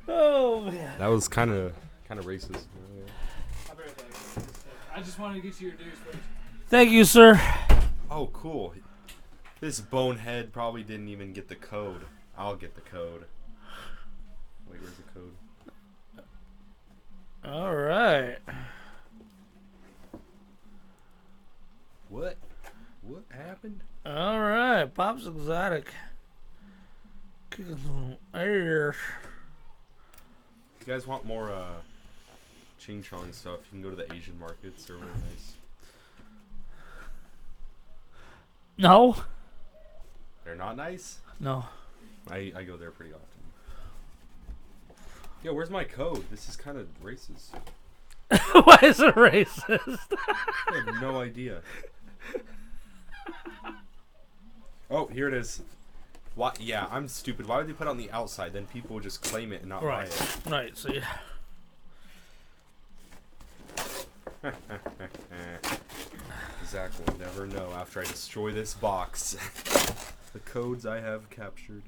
Oh man. That was kind of racist. I just wanted to get you your dues first. Thank you, sir. Oh, cool. This bonehead probably didn't even get the code. I'll get the code. Wait, where's the code? All right. What? What happened? All right, Pop's Exotic. Kicking some air. If you guys want more Ching Chong stuff, you can go to the Asian markets. They're really nice. No. They're not nice? No. I go there pretty often. Yo, where's my code? This is kind of racist. Why is it racist? I have no idea. Oh, here it is. Why? Yeah, I'm stupid. Why would they put it on the outside? Then people will just claim it and not buy it. Right, so yeah. Zach will never know after I destroy this box. The codes I have captured.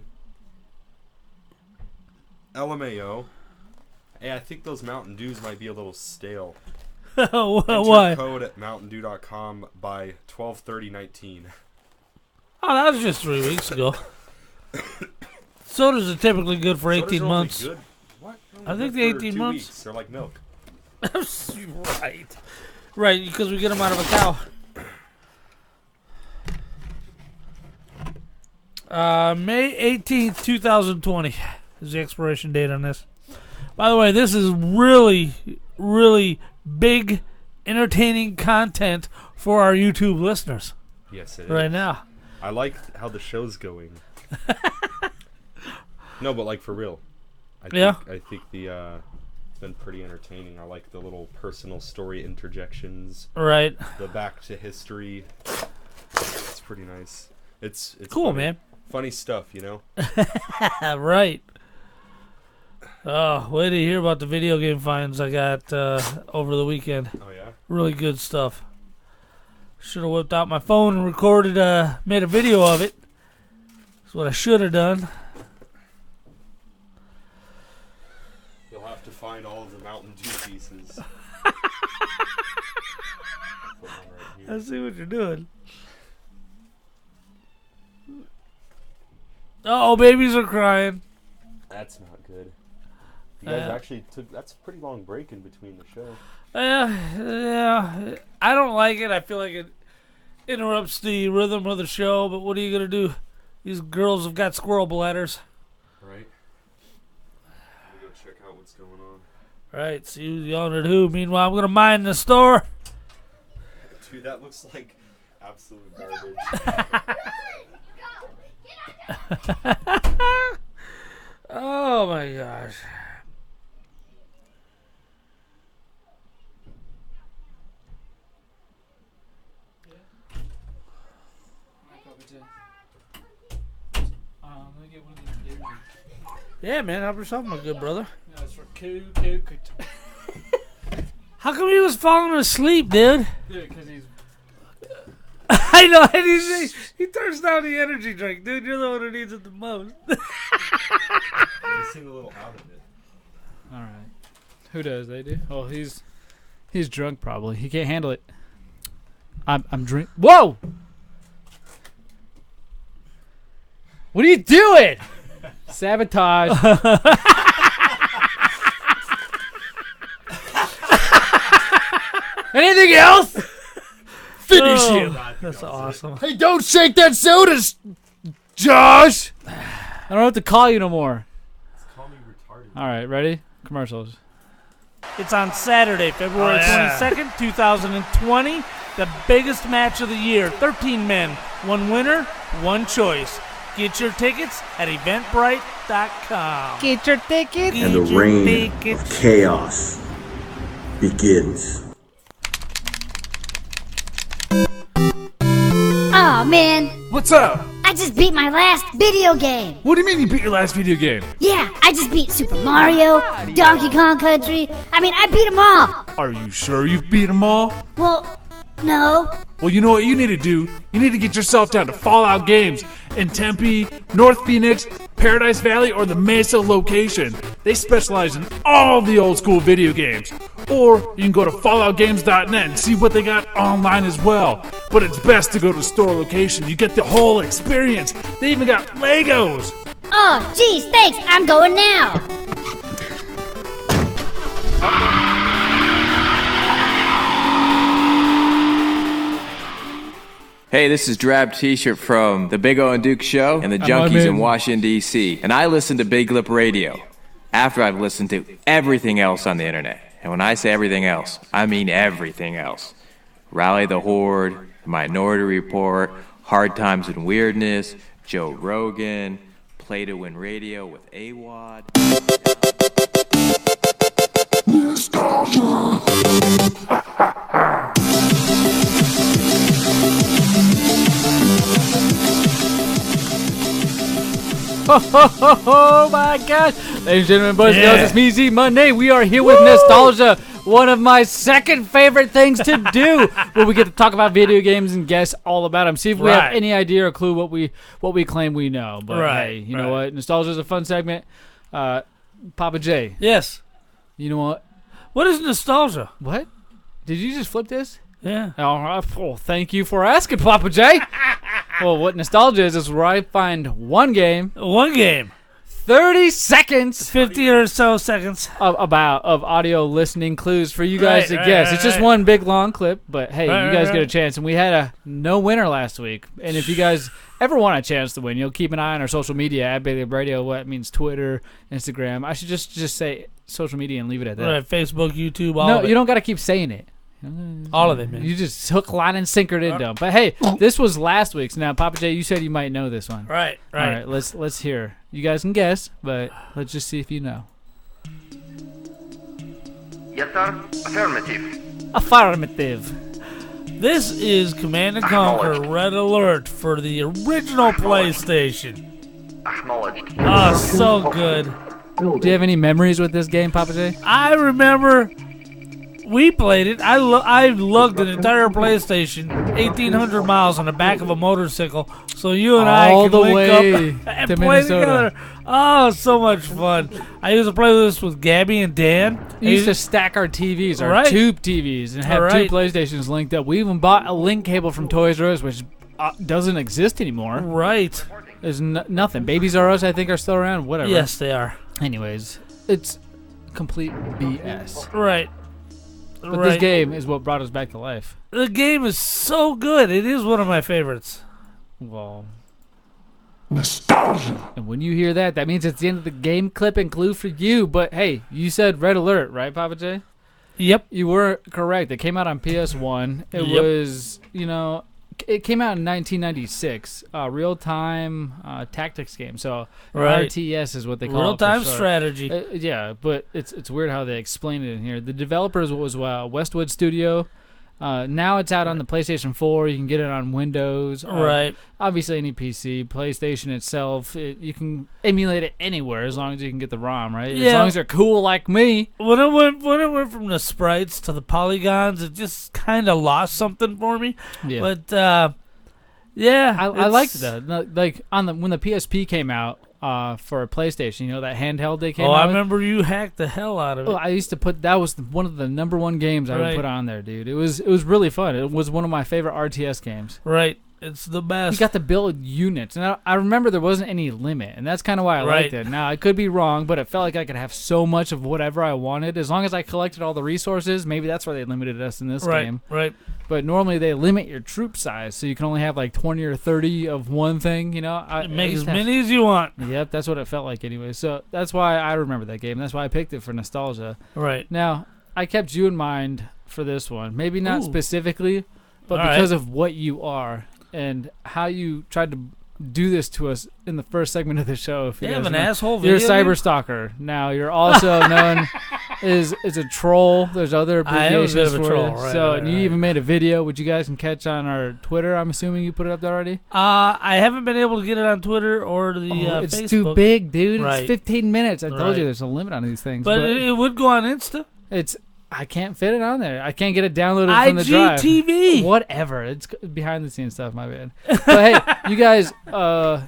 LMAO. Hey, I think those Mountain Dews might be a little stale. Why? Code at mountaindew.com by 12/30/19. Oh, that was just 3 weeks ago. Sodas are typically good for 18 months. Good. What? I think the 18 months. Weeks. They're like milk. Right. Right, because we get them out of a cow. May 18th, 2020 is the expiration date on this. By the way, this is really, really big, entertaining content for our YouTube listeners. Yes, it is. Right now. I like how the show's going. No, but like for real. I think the it's been pretty entertaining. I like the little personal story interjections. Right. The back to history. It's pretty nice. It's cool, funny. man. Funny stuff, you know. Right. Oh, wait to hear about the video game finds I got over the weekend. Oh yeah. Really good stuff. Should have whipped out my phone and recorded, made a video of it. That's what I should have done. You'll have to find all of the Mountain Dew pieces. I see what you're doing. Uh-oh, babies are crying. That's not good. You guys actually took... That's a pretty long break in between the show. Yeah. I don't like it. I feel like it interrupts the rhythm of the show, but what are you going to do? These girls have got squirrel bladders. Right. Let me go check out what's going on. Right, see who's yelling at who. Meanwhile, I'm going to mine the store. Dude, that looks like absolute garbage. Oh, my gosh. Yeah, man, help yourself, my good brother. That's for How come he was falling asleep, dude? Dude, because he's... I know, and he turns down the energy drink. Dude, you're the one who needs it the most. You seem a little out of it. All right. Who does? They do? Oh, he's drunk probably. He can't handle it. I'm drink... Whoa! What are you doing? Sabotage. Anything else? Finish him. That's awesome. Hey, don't shake that soda, Josh. I don't know what to call you no more. Call me retarded. All right, ready? Commercials. It's on Saturday, February 22nd, 2020. The biggest match of the year. 13 men, one winner, one choice. Get your tickets at eventbrite.com. Get your tickets. And the reign of chaos begins. Oh man, What's up? I just beat my last video game. What do you mean you beat your last video game? Yeah, I just beat Super Mario, Donkey Kong Country. I mean, I beat them all. Are you sure you've beat them all? Well, No. Well, you know what you need to do? You need to get yourself down to Fallout Games in Tempe, North Phoenix, Paradise Valley, or the Mesa location. They specialize in all the old school video games. Or you can go to falloutgames.net and see what they got online as well. But it's best to go to the store location. You get the whole experience. They even got Legos. Oh, geez, thanks. I'm going now. Hey, this is Drab T-shirt from the Big O and Duke Show and the Junkies in Washington, D.C. And I listen to Big Lip Radio after I've listened to everything else on the internet. And when I say everything else, I mean everything else. Rally the Horde, The Minority Report, Hard Times and Weirdness, Joe Rogan, Play to Win Radio with AWOD. Oh my gosh. Ladies and gentlemen, boys and girls, it's me, Zmunny. We are here with nostalgia, one of my second favorite things to do, where we get to talk about video games and guess all about them. See if we have any idea or clue what we claim we know. But hey, you know what? Nostalgia is a fun segment. Papa J. Yes. You know what? What is nostalgia? What? Did you just flip this? Yeah. Oh, thank you for asking, Papa J. Well, what nostalgia is where I find one game, 30 seconds, 50 or so seconds of audio listening clues for you guys to guess. It's just one big long clip, but hey, you guys get a chance. And we had a no winner last week. And if you guys ever want a chance to win, you'll keep an eye on our social media at Big Lip Radio. What means Twitter, Instagram. I should just say social media and leave it at that. Right, Facebook, YouTube, all of it. You don't got to keep saying it. All of it, man. You just hook, line, and sinker it into them. But hey, this was last week's. Now, Papa J, you said you might know this one. Right. All right, let's hear. You guys can guess, but let's just see if you know. Yes, sir. Affirmative. Affirmative. This is Command & Conquer Red Alert for the original PlayStation. Acknowledged. Oh, so good. Do you have any memories with this game, Papa J? I remember we played it. I lugged an entire PlayStation 1,800 miles on the back of a motorcycle, so you and I could link up and to play Minnesota. together. Oh, so much fun. I used to play this with Gabby and Dan. We used to stack our TVs, our tube TVs, and have two PlayStations linked up. We even bought a link cable from Toys R Us, which doesn't exist anymore. Right. There's nothing. Babies R Us, I think, are still around. Whatever. Yes, they are. Anyways, it's complete BS. Right. But this game is what brought us back to life. The game is so good. It is one of my favorites. Well, nostalgia. And when you hear that, that means it's the end of the game clip and clue for you. But hey, you said Red Alert, right, Papa J? Yep. You were correct. It came out on PS1. It was, it came out in 1996. Real-time tactics game. So RTS is what they call it. Real-time strategy. Yeah, but it's weird how they explain it in here. The developers was Westwood Studio. Now it's out on the PlayStation 4. You can get it on Windows. Right. Obviously, any PC. PlayStation itself, you can emulate it anywhere as long as you can get the ROM, right? Yeah. As long as they're cool like me. When it went from the sprites to the polygons, it just kind of lost something for me. Yeah. But, yeah. I liked that. Like, when the PSP came out, for a PlayStation, that handheld they came out I with. remember you hacked the hell out of it. Oh, I used to that was one of the number one games I would put on there, dude. It was really fun. It was one of my favorite RTS games. Right. It's the best. You got to build units. And I remember there wasn't any limit, and that's kind of why I liked it. Now, I could be wrong, but it felt like I could have so much of whatever I wanted. As long as I collected all the resources, maybe that's why they limited us in this game. Right. But normally they limit your troop size, so you can only have like 20 or 30 of one thing, Make as many as you want. Yep, that's what it felt like anyway. So that's why I remember that game. That's why I picked it for nostalgia. Right. Now, I kept you in mind for this one. Maybe not specifically, but All because of what you are and how you tried to do this to us in the first segment of the show. If you guys an know. asshole You're a video cyber stalker. Now, you're also known as a troll. There's other abbreviations I am a bit of a for troll, it. right, So, right, and you even made a video, which you guys can catch on our Twitter. I'm assuming you put it up there already? I haven't been able to get it on Twitter or the it's Facebook. too big, dude. Right. It's 15 minutes. I told you there's a limit on these things. But it would go on Insta. It's I can't fit it on there. I can't get it downloaded from the drive. IGTV. Whatever. It's behind the scenes stuff, my bad. But hey, you guys,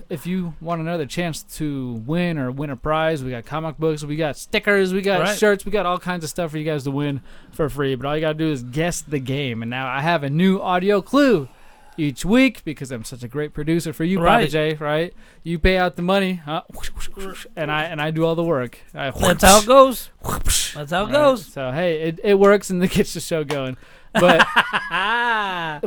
if you want another chance to win or win a prize, we got comic books, we got stickers, we got shirts, we got all kinds of stuff for you guys to win for free. But all you got to do is guess the game. And now I have a new audio clue each week because I'm such a great producer for you, Papa J, right? You pay out the money, and I do all the work. That's how it goes. That's how it goes. So, hey, it works and it gets the show going. But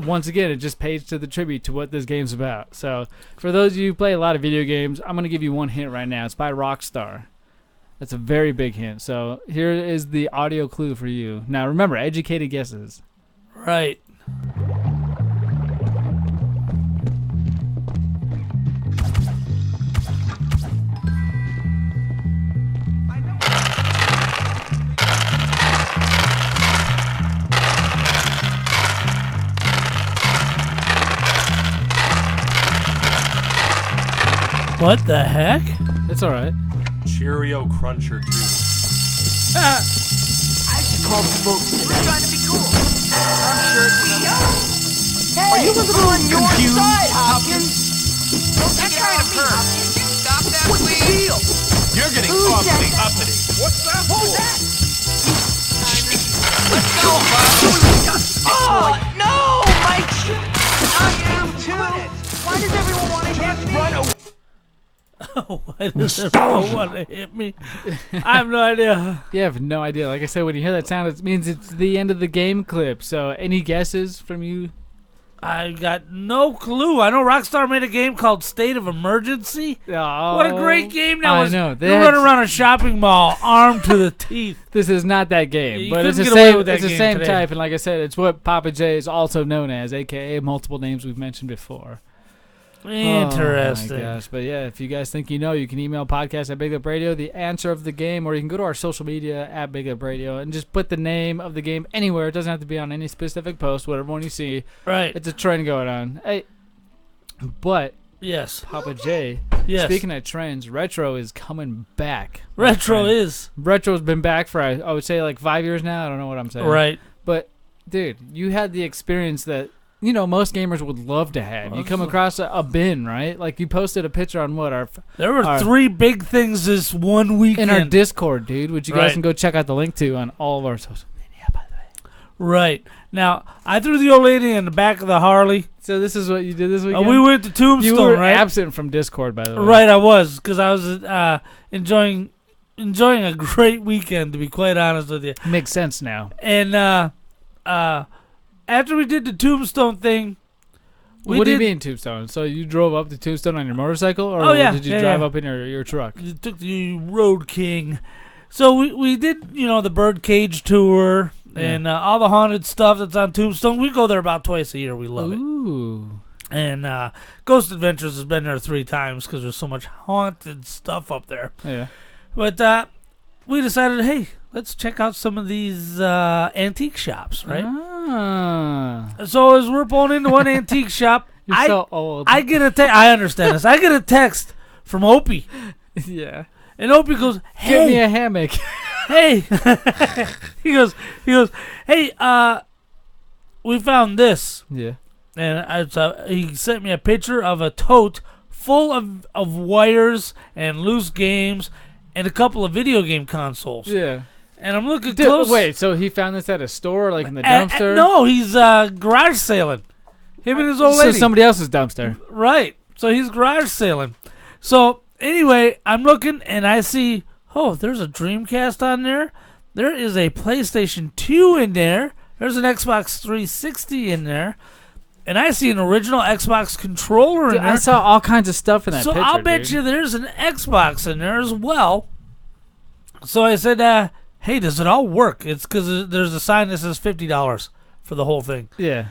once again, it just pays to the tribute to what this game's about. So, for those of you who play a lot of video games, I'm going to give you one hint right now. It's by Rockstar. That's a very big hint. So, here is the audio clue for you. Now, remember, educated guesses. Right. What the heck? It's all right. Cheerio Cruncher 2. I should call the folks tonight. We're trying to be cool. I'm sure hey, are you a little on your side, Hopkins? Don't take it out on me, Hopkins. Stop that, what's please. The deal? You're getting awfully uppity. What's that? Who's that? Let's go, Bob. Oh, no, Mike. I am too. Why does everyone want to hit me? Run away. Why does everyone want to hit me? I have no idea. You have no idea. Like I said, when you hear that sound, it means it's the end of the game clip. So, any guesses from you? I got no clue. I know Rockstar made a game called State of Emergency. Oh, what a great game that was. I know. You run around a shopping mall armed to the teeth. This is not that game, You but it's the couldn't get away same. with that It's the game same today. type, and like I said, it's what Papa J is also known as, aka multiple names we've mentioned before. Interesting. Oh my gosh. But yeah, if you guys think you know, you can email podcast at Big Up Radio, the answer of the game, or you can go to our social media at Big Up Radio and just put the name of the game anywhere. It doesn't have to be on any specific post, whatever one you see. Right. It's a trend going on. Hey, but yes, Papa J. Yes. Speaking of trends, retro is coming back. Retro's been back for I would say like 5 years now. I don't know what I'm saying. Right. But dude, you had the experience that most gamers would love to have. You come across a bin, right? Like you posted a picture on what there were 3 big things this one weekend in our Discord, dude, which you guys can go check out the link to on all of our social media, by the way. Right. Now, I threw the old lady in the back of the Harley. So this is what you did this weekend? We went to Tombstone, you were right? absent from Discord, by the way. Right, I was, because I was enjoying a great weekend, to be quite honest with you. Makes sense now. And after we did the Tombstone thing, what do you mean Tombstone? So you drove up to Tombstone on your motorcycle, or did you drive up in your truck? You took the Road King. So we did, the Birdcage tour and all the haunted stuff that's on Tombstone. We go there about twice a year. We love it. Ooh. And Ghost Adventures has been there 3 times because there's so much haunted stuff up there. Yeah. But we decided, hey, let's check out some of these antique shops, right? So as we're pulling into one antique shop, You're so old. I get a text. I understand this. I get a text from Opie. Yeah. And Opie goes, "Hey, give me a hammock." Hey, he goes, hey, we found this. Yeah. And he sent me a picture of a tote full of wires and loose games and a couple of video game consoles. Yeah. And I'm looking close. Wait, so he found this at a store, like in the dumpster? No, he's garage sailing. Him and his old lady. So somebody else's dumpster. Right. So he's garage sailing. So anyway, I'm looking and I see, there's a Dreamcast on there. There is a PlayStation 2 in there. There's an Xbox 360 in there. And I see an original Xbox controller in there. I saw all kinds of stuff in that picture, So I'll bet you there's an Xbox in there as well. So I said, hey, does it all work? It's because there's a sign that says $50 for the whole thing. Yeah.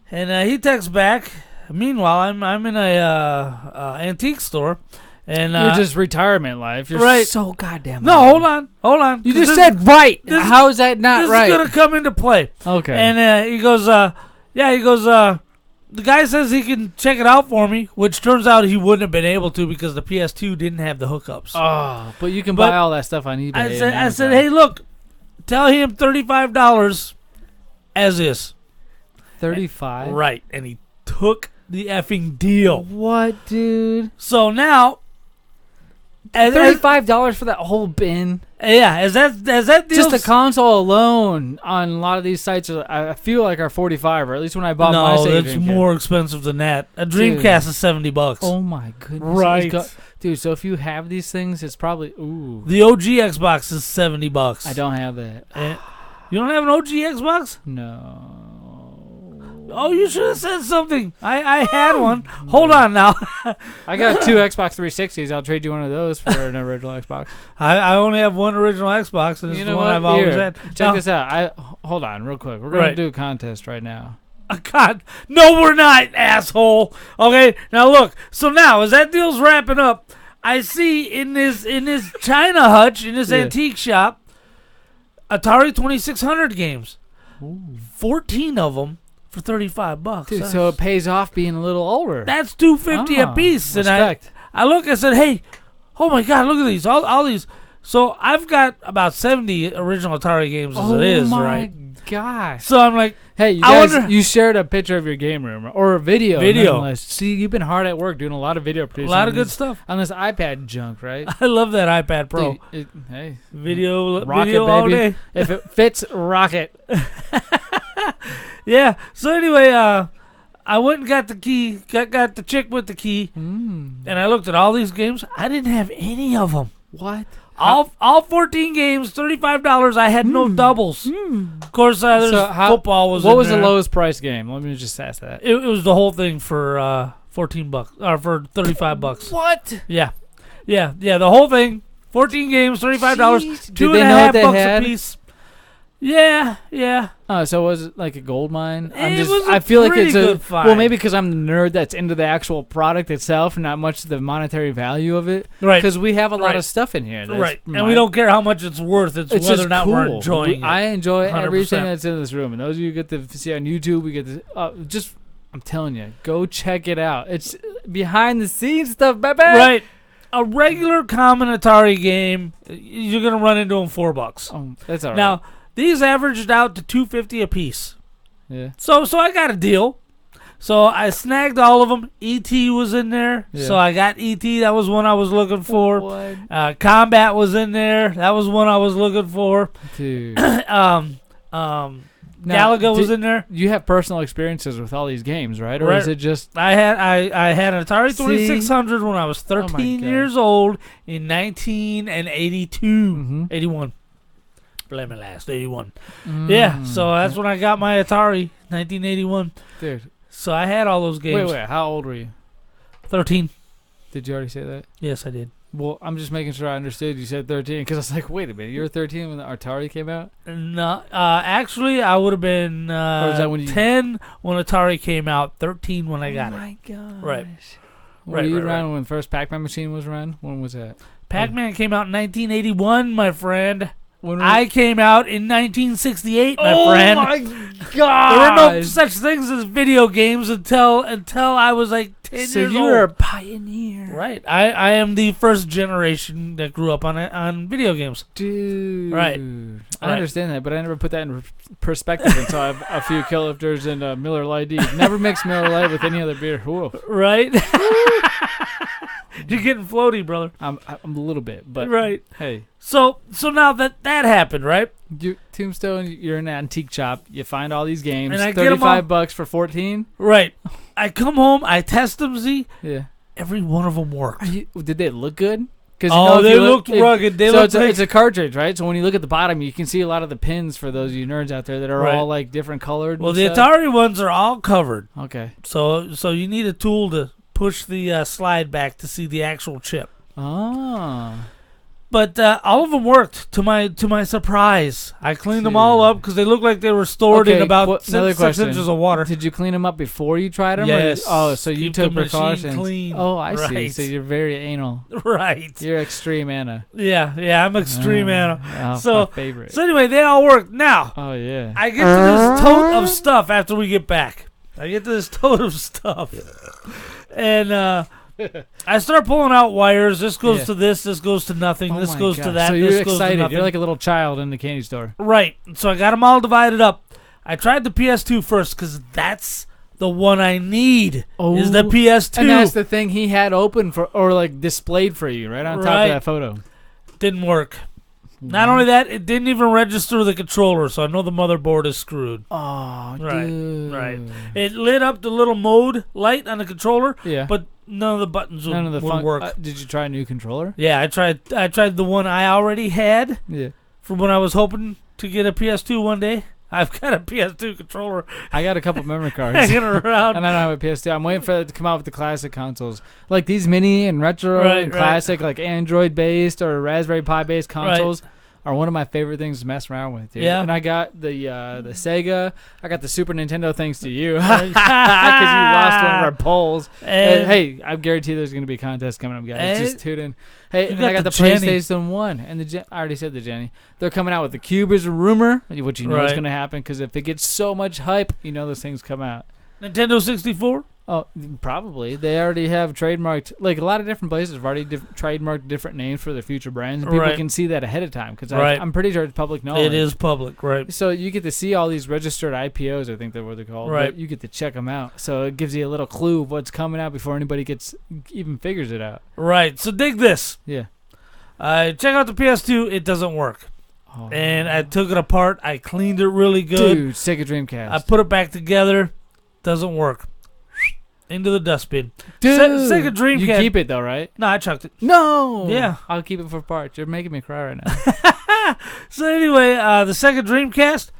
And he texts back. Meanwhile, I'm in a antique store. And you're just retirement life. You're right. So goddamn. No, hold on. You just said right. How is that not right? This is gonna come into play. Okay. And he goes, the guy says he can check it out for me, which turns out he wouldn't have been able to because the PS2 didn't have the hookups. Oh, but you can buy all that stuff on eBay. I said, hey, look, Tell him $35 as is. 35. Right, and he took the effing deal. What, dude? So now, $35 for that whole bin. Yeah, as that deal, just the console alone on a lot of these sites, I feel like are 45, or at least when I bought my no, Sega it's Dreamcast. more expensive than that. A Dreamcast is $70. Oh my goodness! Right, dude. So if you have these things, it's probably The OG Xbox is $70. I don't have that. You don't have an OG Xbox? No. Oh, you should have said something. I had one. Hold on now. I got 2 Xbox 360s. I'll trade you one of those for an original Xbox. I only have one original Xbox, and it's the one I've always had. Check this out. Hold on real quick. We're going to do a contest right now. God, no, we're not, asshole. Okay, now look. So now, as that deal's wrapping up, I see in this China hutch, in this antique shop, Atari 2600 games. 14 of them. For $35, dude. So it pays off being a little older. That's $250 a piece. Respect. And I look. I said, "Hey, oh my God, look at these! All these." So I've got about 70 original Atari games as it is, right? Oh my gosh! So I'm like, hey, you guys, you shared a picture of your game room or a video. Nonetheless. See, you've been hard at work doing a lot of video producing. A lot of good stuff on this iPad junk, right? I love that iPad Pro. Dude, hey, video, rocket, video baby. all day. If it fits, rocket. Yeah. So anyway, I went and got the key. Got the chick with the key, and I looked at all these games. I didn't have any of them. What? All 14 games, $35. I had no doubles. Of course, there's football was. What in was there. the lowest price game? Let me just ask that. It was the whole thing for $14 or for $35. What? Yeah. The whole thing. 14 games, $35. Jeez. $2.50 a piece. Yeah. Oh, so was it like a gold mine? Was I feel like it's good find. Well, maybe because I'm the nerd that's into the actual product itself, and not much the monetary value of it. Right. Because we have a lot of stuff in here. Right. And we don't care how much it's worth. It's whether just or not cool. we're enjoying it. I enjoy 100%. everything that's in this room, and those of you who get to see on YouTube, we get to just. I'm telling you, go check it out. It's behind the scenes stuff, baby. Right. A regular common Atari game, you're gonna run into them $4. Oh, that's all right. Now. These averaged out to $250 a piece. Yeah. So I got a deal. So I snagged all of them. E.T. was in there. Yeah. So I got E.T. That was one I was looking for. What? Combat was in there. That was one I was looking for. Dude. Galaga was in there. You have personal experiences with all these games, right? Or is it just I had an Atari 2600 when I was 13 years old in 1982, 81. Blame it last 81. Yeah, so that's when I got my Atari, 1981. Dude. So I had all those games. Wait, how old were you? 13. Did you already say that? Yes, I did. Well, I'm just making sure I understood. You said 13 because I was like, wait a minute, you were 13 when the Atari came out? No, actually, I would have been or is that when 10 when Atari came out, 13 when I got it. Oh my gosh. Right. Were you around when the first Pac-Man machine was around? When was that? Pac-Man came out in 1981, my friend. I came out in 1968, my friend. Oh my god! There were no such things as video games until I was like 10 years old. So you were a pioneer, right? I am the first generation that grew up on video games, dude. Right. I understand that, but I never put that in perspective until I have a few Killifters and Miller Lite D. Never mix Miller Lite with any other beer. Whoa. Right. You're getting floaty, brother. I'm a little bit, but right. Hey. So now that happened, right? Tombstone, you're in an antique shop. You find all these games. And I $35 for 14. Right. I come home. I test them. Z. Yeah. Every one of them worked. Did they look good? They looked rugged. It's a cartridge, right? So when you look at the bottom, you can see a lot of the pins for those of you nerds out there that are all like different colored. Well, the Atari ones are all covered. Okay. So you need a tool to push the slide back to see the actual chip. Ah. But all of them worked to my surprise. I cleaned them all up because they looked like they were stored in about 6 inches of water. Did you clean them up before you tried them? Yes. So you took precautions. Clean. Oh, I see. Right. So you're very anal. Right. You're extreme Anna. Yeah, I'm extreme Anna. My favorite. So anyway, they all worked. Now. Oh yeah. I get to this tote of stuff after we get back. And I start pulling out wires. This goes Yeah. to this. This goes to nothing. Oh this my goes to gosh. that. So this you're goes to excited. nothing. You're like a little child in the candy store. Right. So I got them all divided up. I tried the PS2 first because that's the one I need. Is the PS2. And that's the thing he had open for, or like displayed for you, right on top Right. of that photo. Didn't work. Not only that, it didn't even register the controller, so I know the motherboard is screwed. Oh, right, dude. right. It lit up the little mode light on the controller, Yeah. but none of the buttons would work. Did you try a new controller? Yeah, I tried the one I already had. Yeah. From when I was hoping to get a PS2 one day. I've got a PS2 controller. I got a couple memory cards hanging around. And I don't have a PS2. I'm waiting for it to come out with the classic consoles. Like these mini and retro Right, and right. classic, like Android based or Raspberry Pi based consoles are one of my favorite things to mess around with, dude. Yeah. And I got the Sega. I got the Super Nintendo thanks to you. Because you lost one of our polls. And- Hey, I guarantee there's going to be a contest coming up, guys. And- Just tune in. Hey, You and got I got the the Jenny. PlayStation 1 and I already said the Jenny. They're coming out with the Cube is a rumor, which you know is Right. going to happen because if it gets so much hype, you know those things come out. Nintendo 64? Oh, probably. They already have trademarked, like a lot of different places have already trademarked different names for their future brands. And people Right. can see that ahead of time because Right. I'm pretty sure it's public knowledge. It is public, right. So you get to see all these registered IPOs, I think they're what they're called. Right. But you get to check them out. So it gives you a little clue of what's coming out before anybody even figures it out. Right. So dig this. Yeah. Check out the PS2. It doesn't work. Oh. And I took it apart. I cleaned it really good. Dude, Sega Dreamcast. I put it back together. Doesn't work. Into the dustbin. Dude, Sega Dreamcast. you keep it though, right? No, I chucked it. No. Yeah. I'll keep it for parts. You're making me cry right now. So anyway, the Sega Dreamcast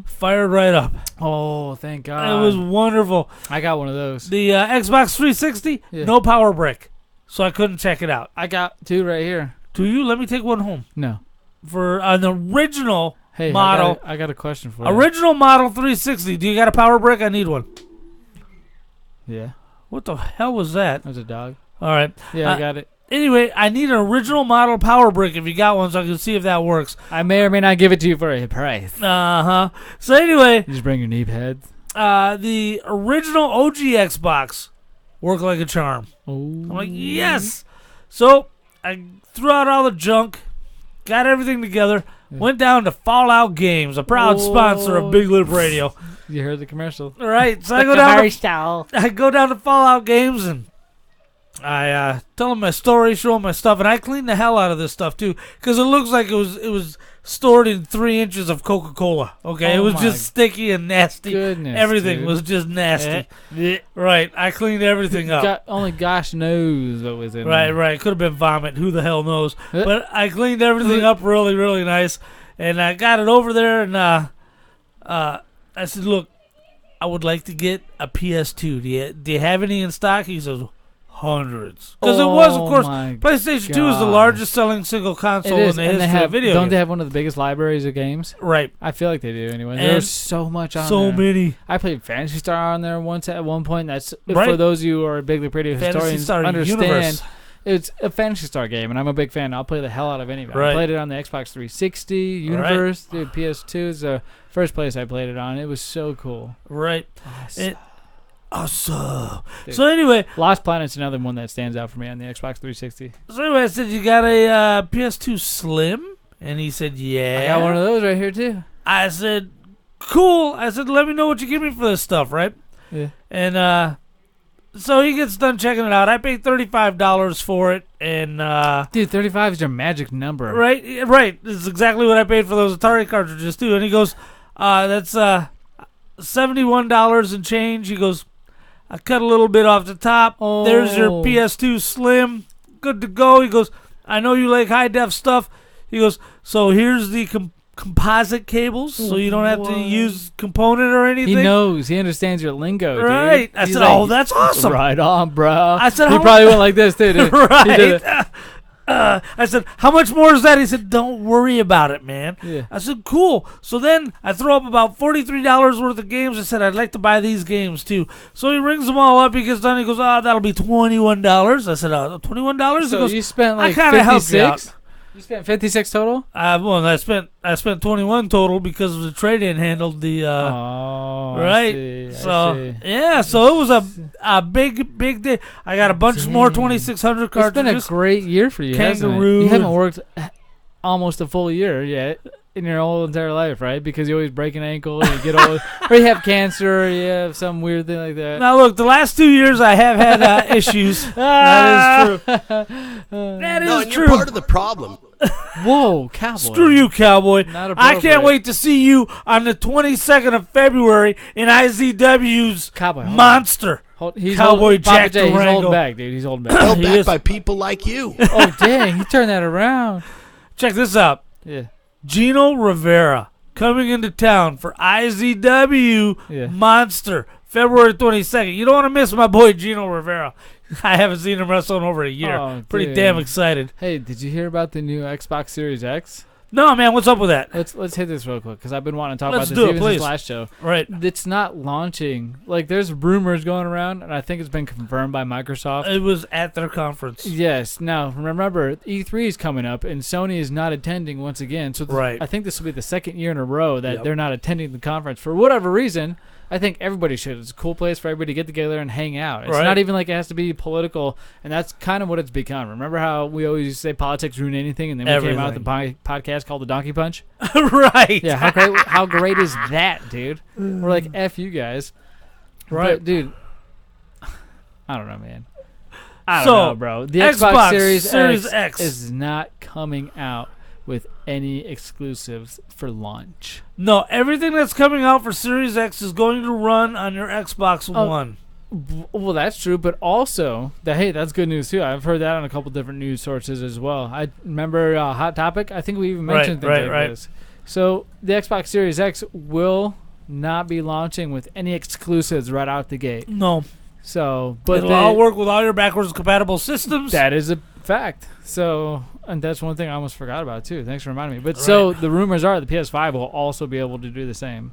fired right up. Oh, thank God. It was wonderful. I got one of those. The Xbox 360, Yeah. no power brick, so I couldn't check it out. I got two right here. Do you? Let me take one home. No. For an original Hey, model. I got a question for you. Original model 360. Do you got a power brick? I need one. Yeah. What the hell was that? That was a dog. All right. Yeah, I got it. Anyway, I need an original model power brick if you got one so I can see if that works. I may or may not give it to you for a price. Uh-huh. So anyway. You just bring your knee pads. The original OG Xbox worked like a charm. Ooh. I'm like, yes. So I threw out all the junk, got everything together, went down to Fallout Games, a proud sponsor of Big Lip Radio. You heard the commercial. All right, so I go down to Fallout Games and I tell them my story, show them my stuff, and I clean the hell out of this stuff too, because it looks like it was stored in 3 inches of Coca-Cola. Okay, Oh it was my just sticky and nasty. goodness, Everything dude. was just nasty. Right, I cleaned everything up. Only gosh knows what was in Right, there. right. Could have been vomit. Who the hell knows? But I cleaned everything up really, really nice, and I got it over there. And I said, "Look, I would like to get a PS2. Do you have any in stock?" He says, "Hundreds." Because it was, of course, my PlayStation 2 is the gosh. largest selling single console It is, in the and history of video Don't games. they have one of the biggest libraries of games? Right. I feel like they do anyway. And There's so much on so there. many. I played Fantasy Star on there once at one point. That's Right. for those of you who are big League Radio Phantasy historians Star understand. Universe. It's a Fantasy Star game, and I'm a big fan. I'll play the hell out of any of it. Right. I played it on the Xbox 360, Universe, dude. PS2 is the first place I played it on. It was so cool. Right. Awesome. Awesome. Dude. So anyway, Lost Planet's another one that stands out for me on the Xbox 360. So anyway, I said, "You got a PS2 Slim?" And he said, "Yeah." I got one of those right here too. I said, "Cool." I said, "Let me know what you give me for this stuff, right?" Yeah. And so he gets done checking it out. I paid $35 for it, and dude, 35 is your magic number. right. This is exactly what I paid for those Atari cartridges too. And he goes, "That's $71 and change." He goes, "I cut a little bit off the top. There's your PS2 Slim, good to go." He goes, "I know you like high def stuff." He goes, "So here's the composite cables, so you don't have to use component or anything." He knows. He understands your lingo, dude. Right. I He's said, like, "Oh, that's awesome." Right on, bro. I said, he "How probably much-" went like this, too, dude. Right. He did it. I said, "How much more is that?" He said, "Don't worry about it, man." Yeah. I said, "Cool." So then I throw up about $43 worth of games. I said, "I'd like to buy these games too." So he rings them all up. He gets done. He goes, "That'll be $21." I said, $21? So He goes, you spent like "I kinda helped you out." 56? You spent 56 total? Well, I spent 21 total because of the trade-in handled the right. So it was a big day. I got a bunch more 2600 cartridges. It's been a great year for you. Kangaroo. You haven't worked almost a full year yet in your whole entire life, right? Because you always break an ankle, or you get old, or you have cancer, or you have some weird thing like that. Now look, the last 2 years I have had issues. That is true. That is true. You're part of the problem. Whoa, cowboy! Screw you, cowboy! Not I can't wait to see you on the 22nd of February in IZW's Cowboy Monster. He's Cowboy Jack J, he's Durango. holding back, dude. He's holding back. Held back by people like you. Oh, dang. He turned that around. Check this out. Yeah. Gino Rivera coming into town for IZW Monster, February 22nd. You don't want to miss my boy Gino Rivera. I haven't seen him wrestle in over a year. Oh, pretty dude. damn excited. Hey, did you hear about the new Xbox Series X? No, man. What's up with that? Let's hit this real quick because I've been wanting to talk Let's about do this it, even please. since last show. Right. It's not launching. Like, there's rumors going around, and I think it's been confirmed by Microsoft. It was at their conference. Yes. Now, remember, E3 is coming up, and Sony is not attending once again. So Right. I think this will be the second year in a row that they're not attending the conference for whatever reason. I think everybody should. It's a cool place for everybody to get together and hang out. It's Right. not even like it has to be political, and that's kind of what it's become. Remember how we always used to say politics ruin anything, and then we came out with a podcast called The Donkey Punch? Right. Yeah, how great is that, dude? We're like, F you guys. Right. But, dude, I don't know, man. I don't know, bro. The Xbox Series X is not coming out with any exclusives for launch. No, everything that's coming out for Series X is going to run on your Xbox One. Well, that's true, but also, that's good news, too. I've heard that on a couple different news sources as well. I remember Hot Topic. I think we even mentioned things like this. So, the Xbox Series X will not be launching with any exclusives right out the gate. No. So, but it'll all work with all your backwards compatible systems. That is a fact. So, and that's one thing I almost forgot about too. Thanks for reminding me. But so the rumors are the PS5 will also be able to do the same.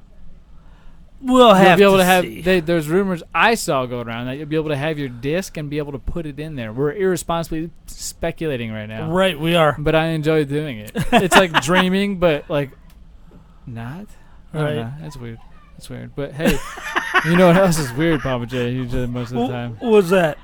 We'll have be able to to have. see. There's rumors I saw going around that you'll be able to have your disc and be able to put it in there. We're irresponsibly speculating right now. Right, we are. But I enjoy doing it. It's like dreaming, but like not. I don't Right. know. That's weird. That's weird. But hey, you know what else is weird, Papa J? Usually most of the time. What's that?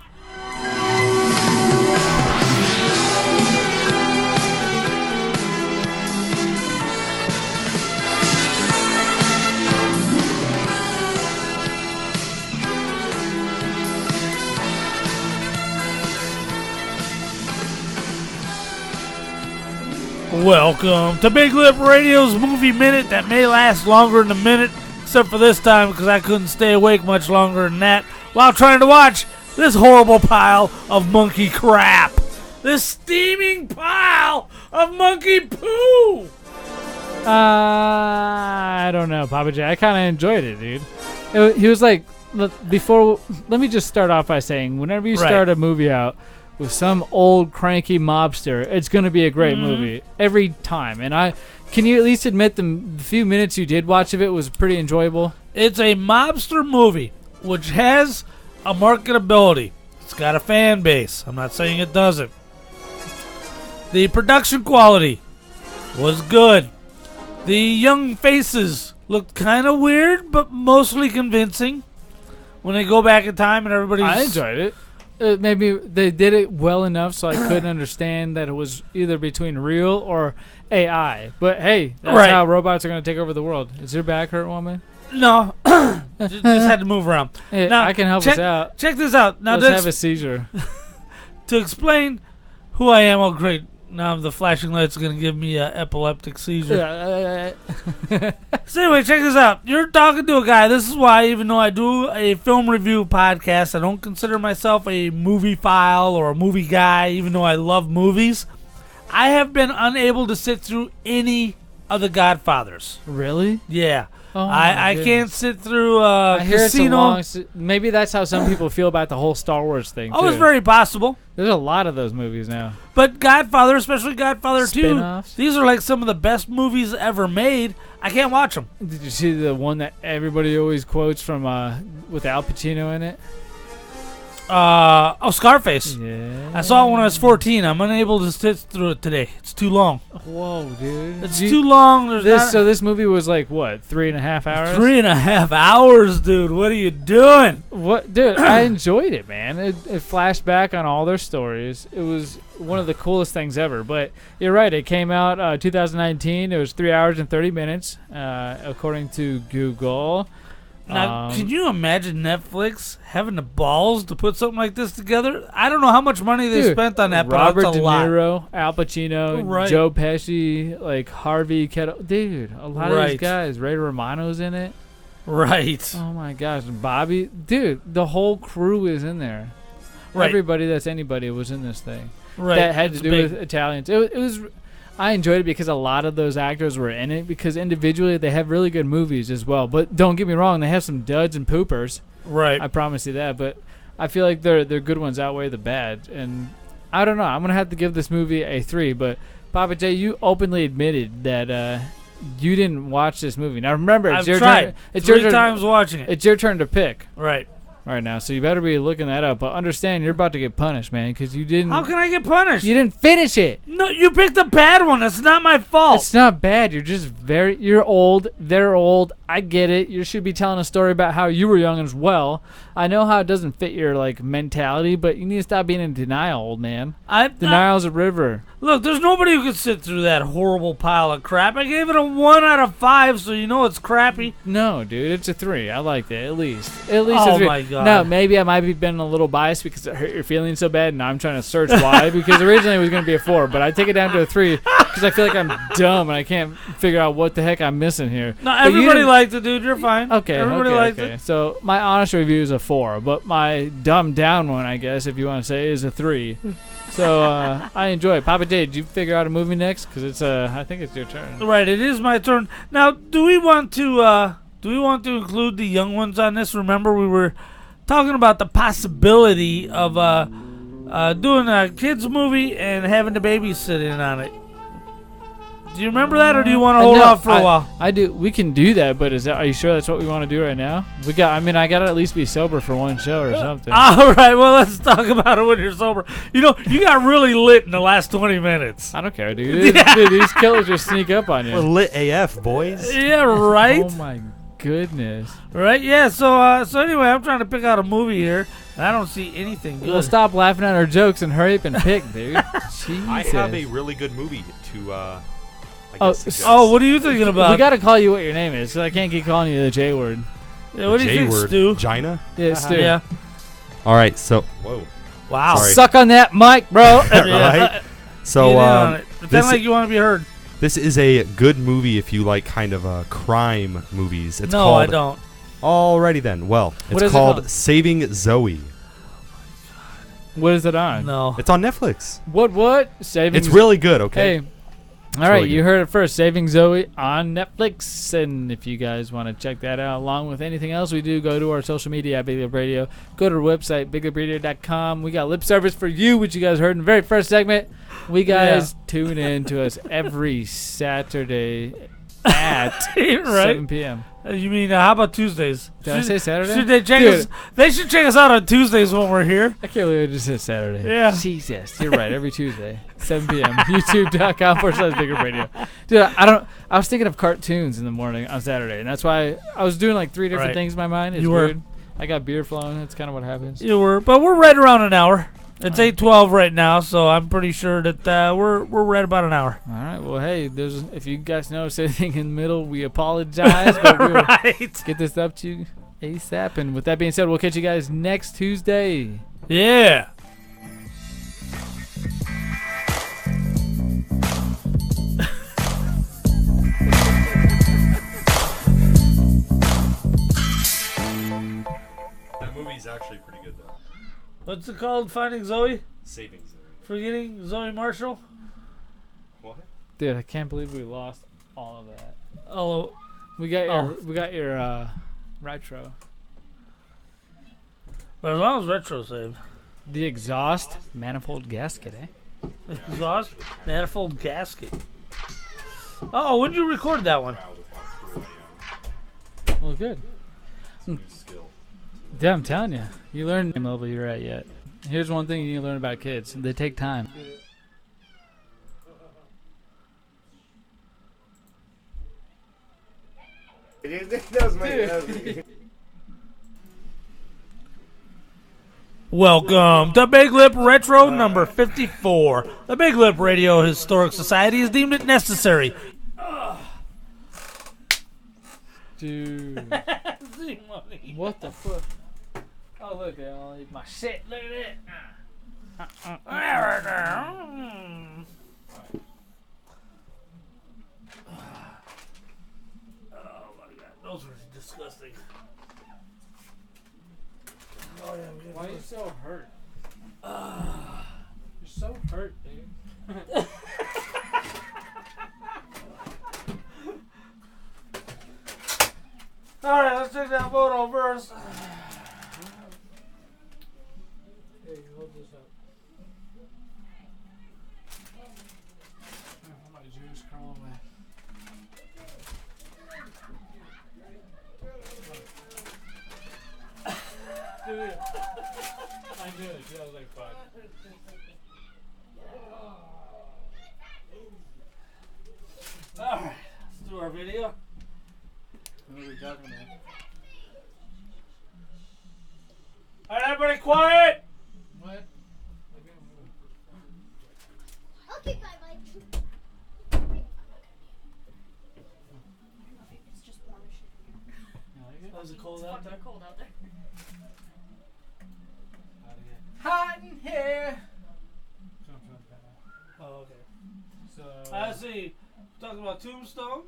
Welcome to Big Lip Radio's Movie Minute that may last longer than a minute, except for this time because I couldn't stay awake much longer than that while trying to watch this horrible pile of monkey crap. This steaming pile of monkey poo! I don't know, Papa J. I kind of enjoyed it, dude. He was like, before. Let me just start off by saying, whenever you start a movie out with some old cranky mobster, it's going to be a great movie every time. And can you at least admit the few minutes you did watch of it was pretty enjoyable? It's a mobster movie, which has a marketability. It's got a fan base. I'm not saying it doesn't. The production quality was good. The young faces looked kind of weird, but mostly convincing. When they go back in time and everybody's... I enjoyed it. Maybe they did it well enough so I couldn't understand that it was either between real or AI. But hey, that's how robots are going to take over the world. Is your back hurt, woman? No. just had to move around. Hey, now, I can help us out. Check this out. Now, let's have a seizure. To explain who I am, oh great. Now the flashing light's going to give me an epileptic seizure. So anyway, check this out. You're talking to a guy. This is why, even though I do a film review podcast, I don't consider myself a movie file or a movie guy, even though I love movies. I have been unable to sit through any of the Godfathers. Really? Yeah. Oh, I can't sit through I hear Casino. it's a long, maybe that's how some people feel about the whole Star Wars thing. Oh, it's very possible. There's a lot of those movies now. But Godfather, especially Godfather 2, Spin-offs? these are like some of the best movies ever made. I can't watch them. Did you see the one that everybody always quotes from with Al Pacino in it? Scarface. Yeah. I saw it when I was 14. I'm unable to sit through it today. It's too long. Whoa, dude. It's too long. So this movie was like, what, 3.5 hours? 3.5 hours, dude. What are you doing? What, dude? I enjoyed it, man. It flashed back on all their stories. It was one of the coolest things ever. But you're right. It came out 2019. It was 3 hours and 30 minutes, according to Google. Now, can you imagine Netflix having the balls to put something like this together? I don't know how much money they spent on that, but Robert it's a De lot. Niro, Al Pacino, Right. Joe Pesci, like Harvey Keitel. Dude, a lot of these guys. Ray Romano's in it. Right. Oh, my gosh. Bobby. Dude, the whole crew is in there. Right. Everybody that's anybody was in this thing. Right. That had It's to do big. with Italians. It was... I enjoyed it because a lot of those actors were in it because individually they have really good movies as well. But don't get me wrong, they have some duds and poopers. Right. I promise you that. But I feel like their good ones outweigh the bad. And I don't know. I'm going to have to give this movie a 3. But Papa J, you openly admitted that you didn't watch this movie. Now remember, it's I've your tried turn. It's 3 your turn. times watching it. It's your turn to pick. Right. Right now, so you better be looking that up. But understand, you're about to get punished, man, because you didn't. How can I get punished? You didn't finish it. No, you picked a bad one. That's not my fault. It's not bad. You're just you're old. They're old. I get it. You should be telling a story about how you were young as well. I know how it doesn't fit your mentality, but you need to stop being in denial, old man. Denial's a river. Look, there's nobody who could sit through that horrible pile of crap. I gave it a 1 out of 5, so you know it's crappy. No, dude, it's a 3. I liked it, at least. At least Oh a 3. my God. Now, maybe I might be been a little biased because it hurt your feelings so bad, and now I'm trying to search why, because originally it was going to be a 4, but I take it down to a 3 because I feel like I'm dumb and I can't figure out what the heck I'm missing here. No, But you everybody didn't- liked it, dude. You're fine. Okay, Everybody liked it. So my honest review is a 4, but my dumbed down one, I guess, if you want to say, is a 3. So I enjoy it. Papa J, did you figure out a movie next? Because it's I think it's your turn. Right, it is my turn. Now, do we want to include the young ones on this? Remember, we were talking about the possibility of doing a kids movie and having the babies sit in on it. Do you remember that, or do you want to hold off for a while? I do. We can do that, but are you sure that's what we want to do right now? I got to at least be sober for one show or something. All right, well, let's talk about it when you're sober. You know, you got really lit in the last 20 minutes. I don't care, dude. Dude, these killers just sneak up on you. We're lit AF, boys. Yeah, right? Oh, my goodness. Right, yeah, so anyway, I'm trying to pick out a movie here, and I don't see anything good. Well, stop laughing at our jokes and hurry up and pick, dude. Jesus. I have a really good movie to what are you thinking about? We got to call you what your name is, so I can't keep calling you the J word. Yeah, what do you think, Stu? Gina? Yeah, Stu. Yeah. All right, so whoa. Wow. Sorry. Suck on that mic, bro. Right? So Get in on it. Pretend like you want to be heard. This is a good movie if you like kind of crime movies. It's No, called, I don't. Alrighty then. Well, What it's is it called called? Saving Zoe. What is it on? No. It's on Netflix. What? Saving It's really good, okay? Hey. All right, you heard it first. Saving Zoe on Netflix. And if you guys want to check that out along with anything else we do, go to our social media at Big Lip Radio. Go to our website, biglipradio.com. We got lip service for you, which you guys heard in the very first segment. We guys tune in to us every Saturday at 7 p.m. You mean, how about Tuesdays? Did I say Saturday? Should they check us? They should check us out on Tuesdays when we're here. I can't believe I just said Saturday. Yeah. Jesus, you're right. Every Tuesday, 7 p.m. YouTube.com/Big Lip Radio. Dude, I was thinking of cartoons in the morning on Saturday, and that's why I was doing like 3 different things in my mind. It's You were. weird. I got beer flowing. That's kind of what happens. You were, but we're right around an hour. It's 8:12 right now, so I'm pretty sure that we're right about an hour. All right. Well, hey, if you guys notice anything in the middle, we apologize, but we'll get this up to you ASAP. And with that being said, we'll catch you guys next Tuesday. Yeah. That movie's actually pretty good, though. What's it called? Finding Zoe? Saving Zoe. Forgetting Zoe Marshall? What? Dude, I can't believe we lost all of that. Oh, we got your retro. But as long as retro saved. The exhaust manifold gasket, eh? Exhaust manifold gasket. Oh, when did you record that one? Well, good. Yeah, I'm telling you. You learn the level you're at yet. Here's one thing you need to learn about kids. They take time. It does make Welcome to Big Lip Retro number 54. The Big Lip Radio Historic Society has deemed it necessary. Dude. What the fuck? Oh, look, I only eat my shit. Look at it. Oh my god, those were disgusting. Oh, yeah, why are you so hurt? You're so hurt, dude. Alright, let's take that photo first. Hey, hold this up. My juice crawl away. Dude, I'm good. That was like fun. Alright, let's do our video. What are we talking about? Alright, everybody quiet! What? I'll keep my mic. It's just warmish in here. Was it cold out there? Cold out there. Hot in here. Oh, okay. So I see. Talking about Tombstone.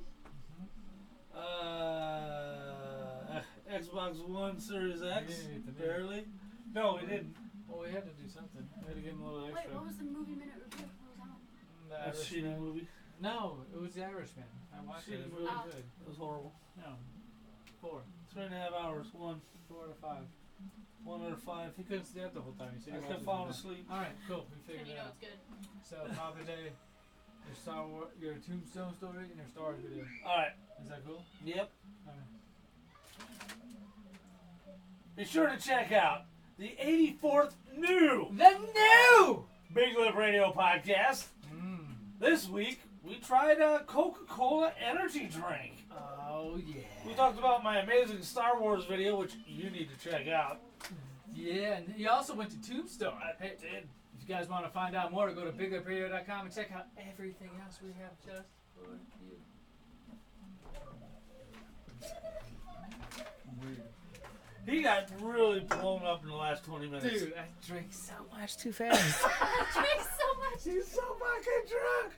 Xbox One Series X. Barely. No, we didn't. Well, we had to do something. We had to give him a little extra. Wait, what was the movie minute review? What was that? That shitty movie. No, it was The Irishman. I watched it. It was really good. It was horrible. No. 4. 3.5 hours. 1. 4 out of 5. 1 out of 5. He couldn't stay up the whole time. He said I he kept watched falling it. asleep. Alright, cool. We figured You it know out. it's good. So, Papa J, your Star Wars, your Tombstone story, and your Star Wars video. Alright. Is that cool? Yep. Alright. Be sure to check out the 84th new Big Lip Radio podcast. This week, we tried a Coca-Cola Energy drink. Oh, yeah. We talked about my amazing Star Wars video, which you need to check out. Yeah, and you also went to Tombstone. Hey, if you guys want to find out more, go to biglipradio.com and check out everything else we have just for you. Weird. He got really blown up in the last 20 minutes. Dude, I drank so much too fast. I drank so much. He's so fucking drunk.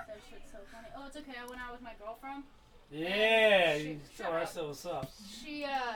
That shit's so funny. Oh, it's okay. I went out with my girlfriend. Yeah, you tell us what's up. She